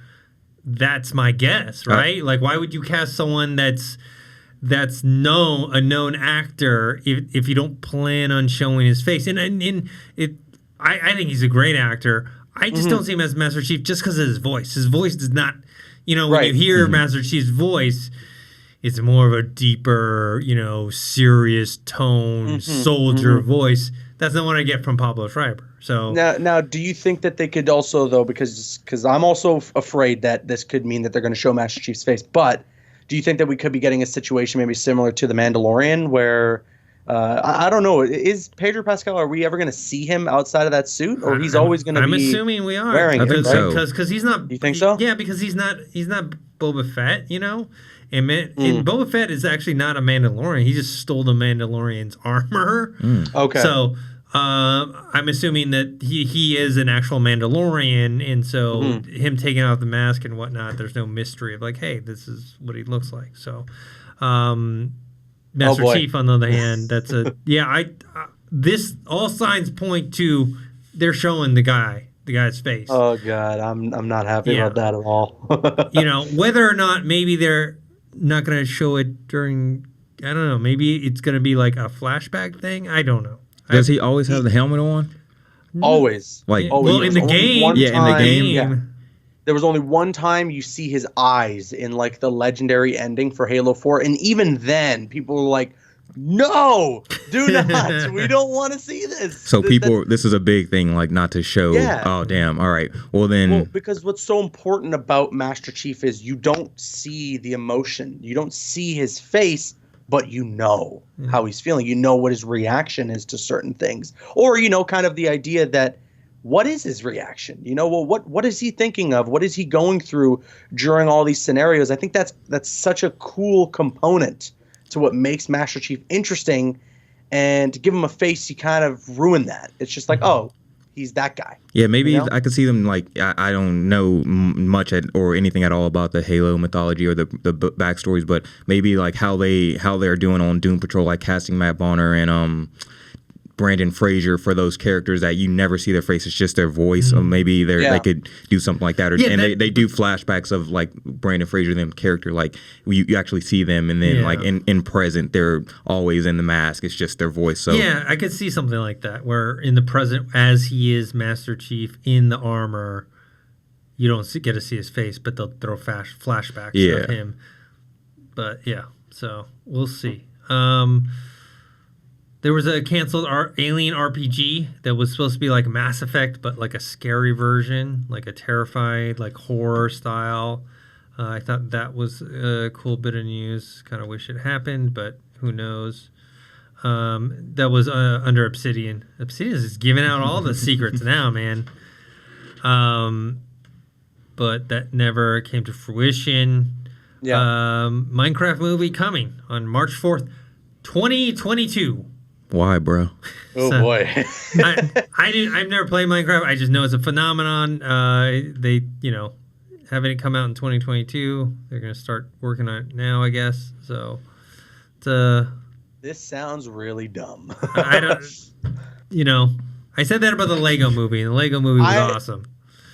that's my guess, right? Like, why would you cast someone that's a known actor if you don't plan on showing his face? And I think he's a great actor. I just don't see him as Master Chief just because of his voice. His voice does not, when you hear Master Chief's voice, it's more of a deeper, serious tone, soldier voice. That's not what I get from Pablo Schreiber. So now, do you think that they could also, though, because I'm also afraid that this could mean that they're going to show Master Chief's face, but do you think that we could be getting a situation maybe similar to The Mandalorian where, I don't know, is Pedro Pascal, are we ever going to see him outside of that suit, or he's always going to be? I'm assuming we are. Wearing I think it, so. right? Because he's not. You think so? Yeah, because he's not Boba Fett, And Boba Fett is actually not a Mandalorian. He just stole the Mandalorian's armor. Okay. So I'm assuming that he is an actual Mandalorian, and so him taking off the mask and whatnot, there's no mystery of like, hey, this is what he looks like. So Master Chief, on the other hand, that's this all signs point to they're showing the guy's face. Oh God, I'm not happy about that at all. You know, whether or not maybe they're not going to show it during, I don't know, maybe it's going to be like a flashback thing. I don't know. Does he always have the helmet on? Always. Like, well, in the game. In the game. Yeah. There was only one time you see his eyes in like the legendary ending for Halo 4, and even then, people were like, "No, do not. We don't want to see this." So this is a big thing, like not to show. Yeah. Oh, damn. All right. Well, then. Because what's so important about Master Chief is you don't see the emotion. You don't see his face, but you know how he's feeling. You know what his reaction is to certain things. Or, you know, kind of the idea that what is his reaction? You know, well, what is he thinking of? What is he going through during all these scenarios? I think that's such a cool component to what makes Master Chief interesting. And to give him a face, you kind of ruin that. It's just like, oh, he's that guy. Yeah, maybe you know? I could see them like I don't know much or anything at all about the Halo mythology or the backstories, but maybe like how they're doing on Doom Patrol, like casting Matt Bonner and Brandon Fraser for those characters that you never see their face, it's just their voice. So maybe they could do something like that, they do flashbacks of like Brandon Fraser, them character, like you actually see them, and then like in present they're always in the mask. It's just their voice. So yeah, I could see something like that where in the present, as he is Master Chief in the armor, you don't get to see his face, but they'll throw flashbacks of him. But yeah, so we'll see. There was a canceled Alien RPG that was supposed to be like Mass Effect, but like a scary version, like a terrified, like horror style. I thought that was a cool bit of news. Kind of wish it happened, but who knows? That was under Obsidian. Obsidian is giving out all the secrets now, man. But that never came to fruition. Yeah. Minecraft movie coming on March 4th, 2022. Why, bro? Oh boy. I've never played Minecraft. I just know it's a phenomenon. They, having it come out in 2022. They're gonna start working on it now, I guess. So, this sounds really dumb. I don't. I said that about the Lego movie, and the Lego movie was awesome.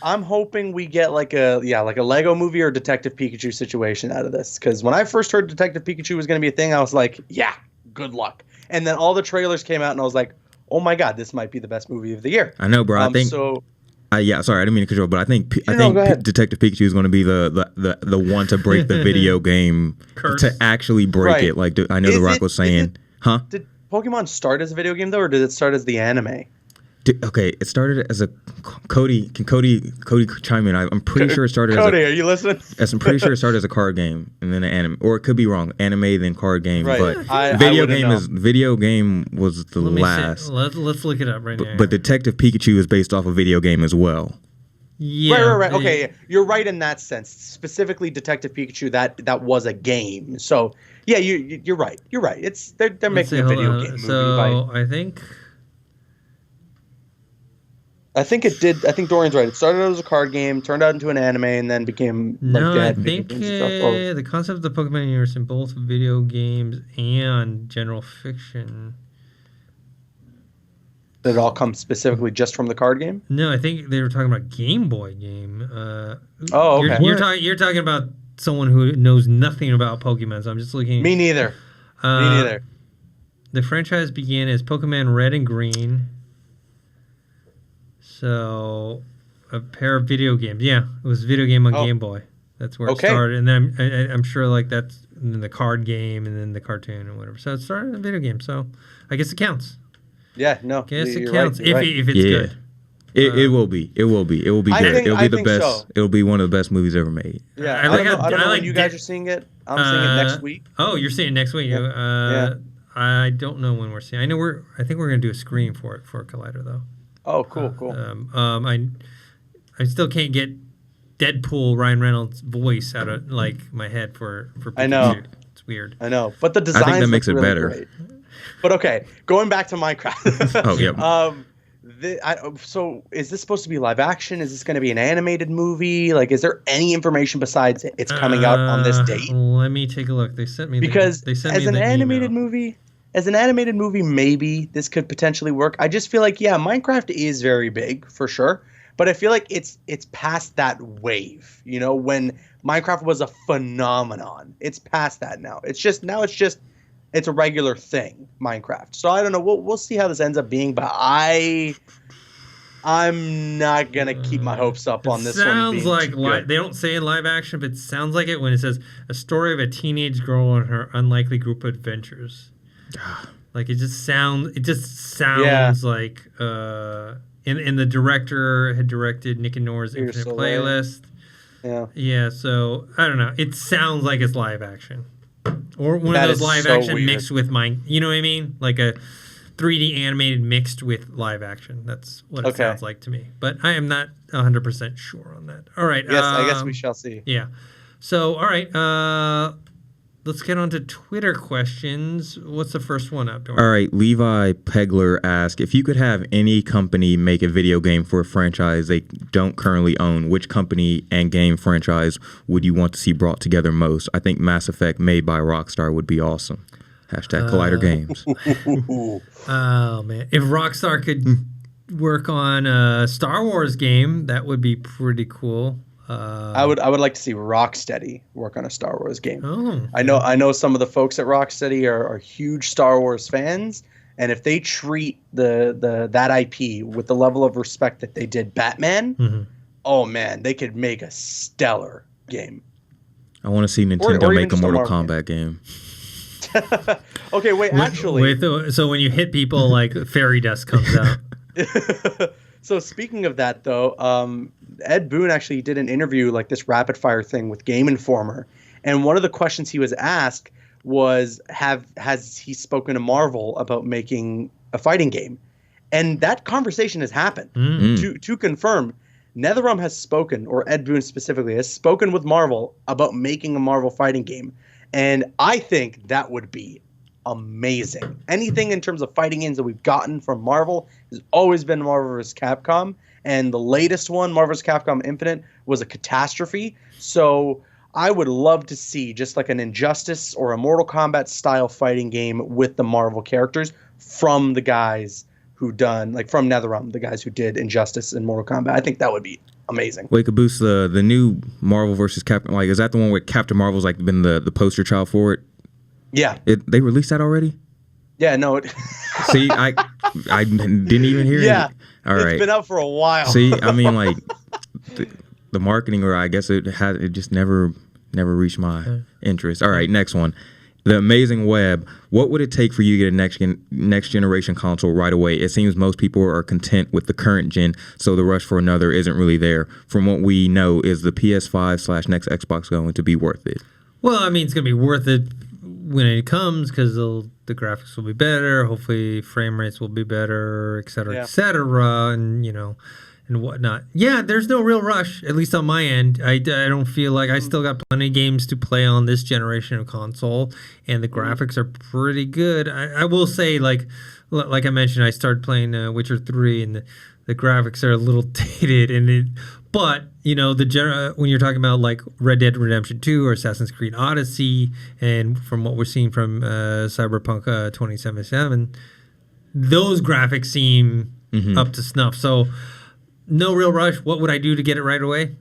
I'm hoping we get like a Lego movie or Detective Pikachu situation out of this. Because when I first heard Detective Pikachu was going to be a thing, I was like, yeah, good luck. And then all the trailers came out, and I was like, oh my God, this might be the best movie of the year. I know, bro. I think so. Sorry, I didn't mean to control, but I think Detective Pikachu is going to be the one to break the video game curse. To actually break it. Like I know The Rock was saying, huh? Did Pokemon start as a video game though, or did it start as the anime? Okay, it started as a Cody. Can Cody chime in? I'm pretty sure it started. Cody, are you listening? I'm pretty sure it started as a card game and then an anime, or it could be wrong. Anime then card game, right. But video game was the last. Let's look it up right now. But Detective Pikachu is based off a video game as well. Yeah. Right. Okay, yeah. You're right in that sense. Specifically, Detective Pikachu, that was a game. So yeah, you're right. You're right. It's they're making a video game movie. So I think it did. I think Dorian's right. It started out as a card game, turned out into an anime, and then became I think the concept of the Pokemon universe in both video games and general fiction. Did it all come specifically just from the card game? No, I think they were talking about Game Boy game. Okay. You're talking about someone who knows nothing about Pokemon. So I'm just looking. Me neither. Me neither. The franchise began as Pokemon Red and Green. So, a pair of video games. Yeah, it was a video game on Game Boy. That's where it started. And then I'm sure like that's the card game and then the cartoon and whatever. So it started in a video game. So I guess it counts. Yeah, no. I guess it counts if it's good. It will be. It will be good. It'll be the best. So. It'll be one of the best movies ever made. Yeah, I don't know when you guys are seeing it. I'm seeing it next week. Oh, you're seeing it next week. Yeah. I don't know when we're seeing. I think we're gonna do a screening for it for Collider though. Oh, cool. I still can't get Deadpool Ryan Reynolds voice out of like my head for Pikachu. I know. It's weird. I know, but the design. I think that makes it really better. Great. But okay, going back to Minecraft. Oh, yeah. So is this supposed to be live action? Is this going to be an animated movie? Like, is there any information besides it's coming out on this date? Let me take a look. They sent me because they sent as me an the animated email. movie, maybe this could potentially work. I just feel like, yeah, Minecraft is very big for sure, but I feel like it's past that wave. You know, when Minecraft was a phenomenon, it's past that now. It's a regular thing, Minecraft. So I don't know. We'll see how this ends up being, but I'm not gonna keep my hopes up on this one. Sounds like they don't say in live action, but it sounds like it when it says a story of a teenage girl and her unlikely group of adventures. Like it just sounds like and the director had directed Nick and Nora's Infinite Playlist. Yeah. So I don't know. It sounds like it's live action, or one of those live action mixed with mine. You know what I mean? Like a 3D animated mixed with live action. That's what it sounds like to me. But I am not 100% sure on that. All right. Yes, I guess we shall see. Yeah. So all right. Let's get on to Twitter questions. What's the first one up, Dorian? All right, Levi Pegler asked, if you could have any company make a video game for a franchise they don't currently own, which company and game franchise would you want to see brought together most? I think Mass Effect made by Rockstar would be awesome. Hashtag Collider Games. Oh, man. If Rockstar could work on a Star Wars game, that would be pretty cool. I would like to see Rocksteady work on a Star Wars game. Oh, I know some of the folks at Rocksteady are huge Star Wars fans, and if they treat that IP with the level of respect that they did Batman, oh man, they could make a stellar game. I want to see Nintendo make a Mortal Kombat game. Okay, wait, actually. So when you hit people, like fairy dust comes out. So speaking of that, though, Ed Boon actually did an interview, like this rapid fire thing with Game Informer, and one of the questions he was asked was, has he spoken to Marvel about making a fighting game? And that conversation has happened. To confirm, NetherRealm has spoken, or Ed Boon specifically has spoken with Marvel about making a Marvel fighting game, and I think that would be amazing. Anything in terms of fighting games that we've gotten from Marvel has always been Marvel vs. Capcom, and the latest one, Marvel vs. Capcom Infinite, was a catastrophe. So I would love to see just like an Injustice or a Mortal Kombat style fighting game with the Marvel characters from the guys who done, like from NetherRealm, the guys who did Injustice and Mortal Kombat. I think that would be amazing. Wait, Caboose, the new Marvel vs. Capcom, like, is that the one where Captain Marvel's like been the poster child for it? Yeah. They released that already? Yeah, no. See, I didn't even hear it. Yeah. All right. It's been out for a while. See, I mean, like, the marketing, or I guess it just never reached my interest. All right, next one. The Amazing Web. What would it take for you to get a next generation console right away? It seems most people are content with the current gen, so the rush for another isn't really there. From what we know, is the PS5/next Xbox going to be worth it? Well, I mean, it's going to be worth it when it comes because the graphics will be better. Hopefully, frame rates will be better, et cetera, and and whatnot. Yeah, there's no real rush, at least on my end. I don't feel like I still got plenty of games to play on this generation of console, and the graphics are pretty good. I will say, like I mentioned, I started playing Witcher 3, and the graphics are a little dated, but when you're talking about like Red Dead Redemption 2 or Assassin's Creed Odyssey, and from what we're seeing from Cyberpunk 2077, those graphics seem up to snuff. So no real rush. What would I do to get it right away?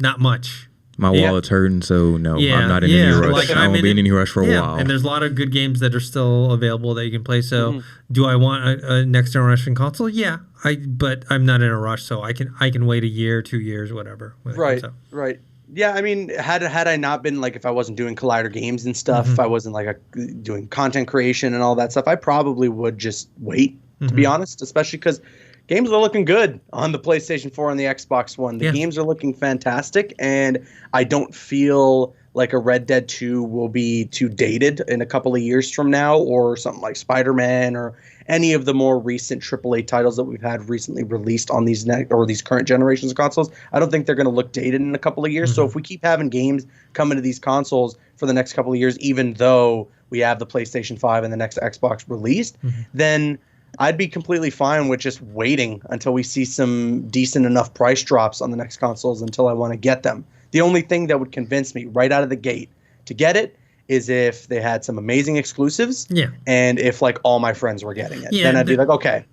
Not much. My wallet's hurting, so no, I'm not in any rush. I won't be in any rush for a while. And there's a lot of good games that are still available that you can play. So, do I want a next generation console? Yeah, but I'm not in a rush, so I can wait a year, 2 years, whatever. Right. Yeah, I mean, had I not been like, if I wasn't doing Collider Games and stuff, if I wasn't like doing content creation and all that stuff, I probably would just wait. To be honest, especially because games are looking good on the PlayStation 4 and the Xbox One. The games are looking fantastic, and I don't feel like a Red Dead 2 will be too dated in a couple of years from now, or something like Spider-Man or any of the more recent AAA titles that we've had recently released on these these current generations of consoles. I don't think they're going to look dated in a couple of years. So if we keep having games coming to these consoles for the next couple of years, even though we have the PlayStation 5 and the next Xbox released, then I'd be completely fine with just waiting until we see some decent enough price drops on the next consoles until I want to get them. The only thing that would convince me right out of the gate to get it is if they had some amazing exclusives, and if like all my friends were getting it. Then I'd be like, okay,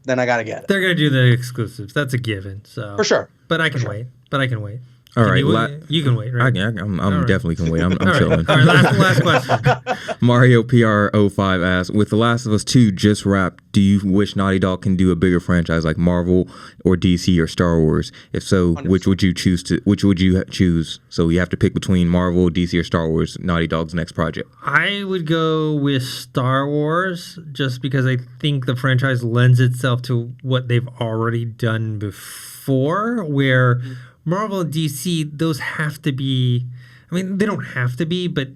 then I got to get it. They're going to do the exclusives. That's a given. So for sure. But I can wait. All right, you can wait, right? I'm definitely can wait. I'm chilling. All right, last question. Mario PR05 asks, with The Last of Us 2 just wrapped, do you wish Naughty Dog can do a bigger franchise like Marvel or DC or Star Wars? If so, 100%. Which would you choose? So you have to pick between Marvel, DC, or Star Wars, Naughty Dog's next project. I would go with Star Wars just because I think the franchise lends itself to what they've already done before, where Marvel and DC, those have to be, I mean, they don't have to be, but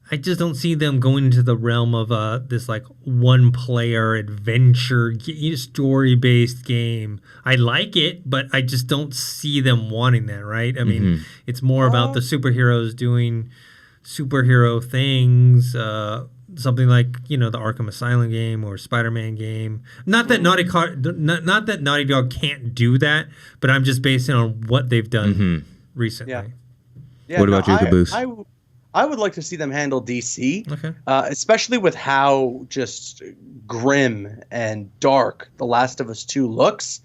I just don't see them going into the realm of this like one-player adventure story-based game. I like it, but I just don't see them wanting that, right? I mean, it's more about the superheroes doing superhero things, something like, the Arkham Asylum game or Spider-Man game. Not that Naughty Dog can't do that, but I'm just basing on what they've done recently. Yeah, what about you, Caboose? I would like to see them handle DC, especially with how just grim and dark The Last of Us 2 looks.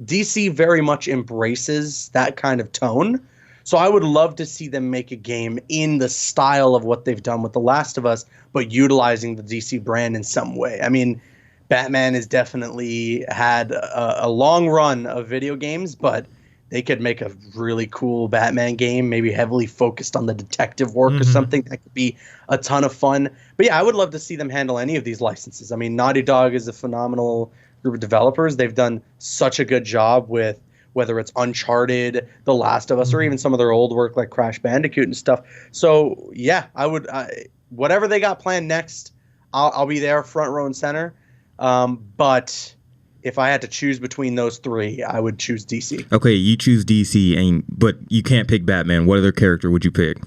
DC very much embraces that kind of tone. So I would love to see them make a game in the style of what they've done with The Last of Us, but utilizing the DC brand in some way. I mean, Batman has definitely had a long run of video games, but they could make a really cool Batman game, maybe heavily focused on the detective work or something. That could be a ton of fun. But yeah, I would love to see them handle any of these licenses. I mean, Naughty Dog is a phenomenal group of developers. They've done such a good job with whether it's Uncharted, The Last of Us, or even some of their old work like Crash Bandicoot and stuff. So yeah, I would whatever they got planned next, I'll be there front row and center. But if I had to choose between those three, I would choose DC. Okay, you choose DC, but you can't pick Batman. What other character would you pick?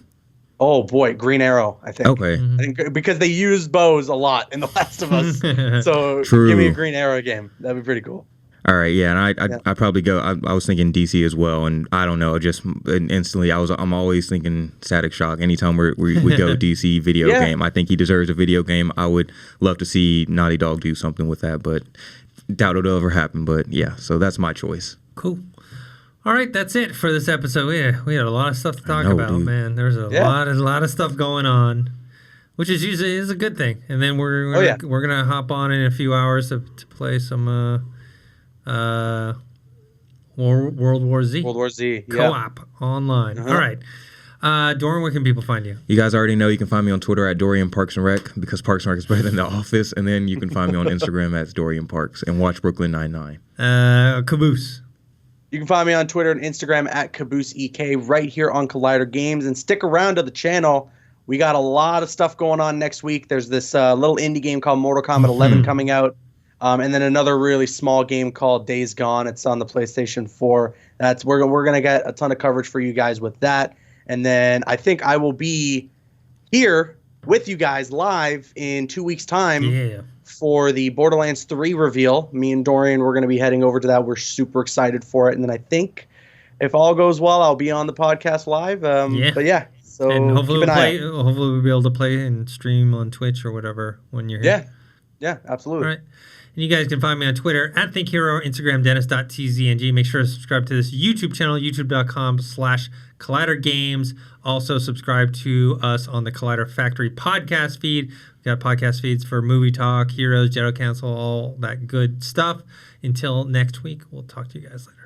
Oh boy, Green Arrow, I think. Okay. I think because they used bows a lot in The Last of Us. So True. Give me a Green Arrow game. That'd be pretty cool. All right, yeah, and I'd probably go. I was thinking DC as well, and I don't know, just instantly, I'm always thinking Static Shock. Anytime we go DC video game, I think he deserves a video game. I would love to see Naughty Dog do something with that, but doubt it'll ever happen. But yeah, so that's my choice. Cool. All right, that's it for this episode. We had a lot of stuff to talk about, dude. Man. There's a lot of stuff going on, which is usually a good thing. And then we're gonna hop on in a few hours to play some. World War Z. World War Z, co-op online. All right. Dorian, where can people find you? You guys already know you can find me on Twitter at Dorian Parks and Rec, because Parks and Rec is better than The Office. And then you can find me on Instagram at Dorian Parks, and watch Brooklyn Nine-Nine. Caboose. You can find me on Twitter and Instagram at CabooseEK, right here on Collider Games. And stick around to the channel. We got a lot of stuff going on next week. There's this little indie game called Mortal Kombat 11 coming out. And then another really small game called Days Gone. It's on the PlayStation 4. We're gonna get a ton of coverage for you guys with that. And then I think I will be here with you guys live in 2 weeks' time for the Borderlands 3 reveal. Me and Dorian, we're gonna be heading over to that. We're super excited for it. And then I think if all goes well, I'll be on the podcast live. But yeah. So and hopefully we'll be able to play and stream on Twitch or whatever when you're here. Yeah, absolutely. All right. And you guys can find me on Twitter at ThinkHero, Instagram, Dennis.tzng. Make sure to subscribe to this YouTube channel, youtube.com/Collider Games. Also subscribe to us on the Collider Factory podcast feed. We've got podcast feeds for Movie Talk, Heroes, Jedi Council, all that good stuff. Until next week, we'll talk to you guys later.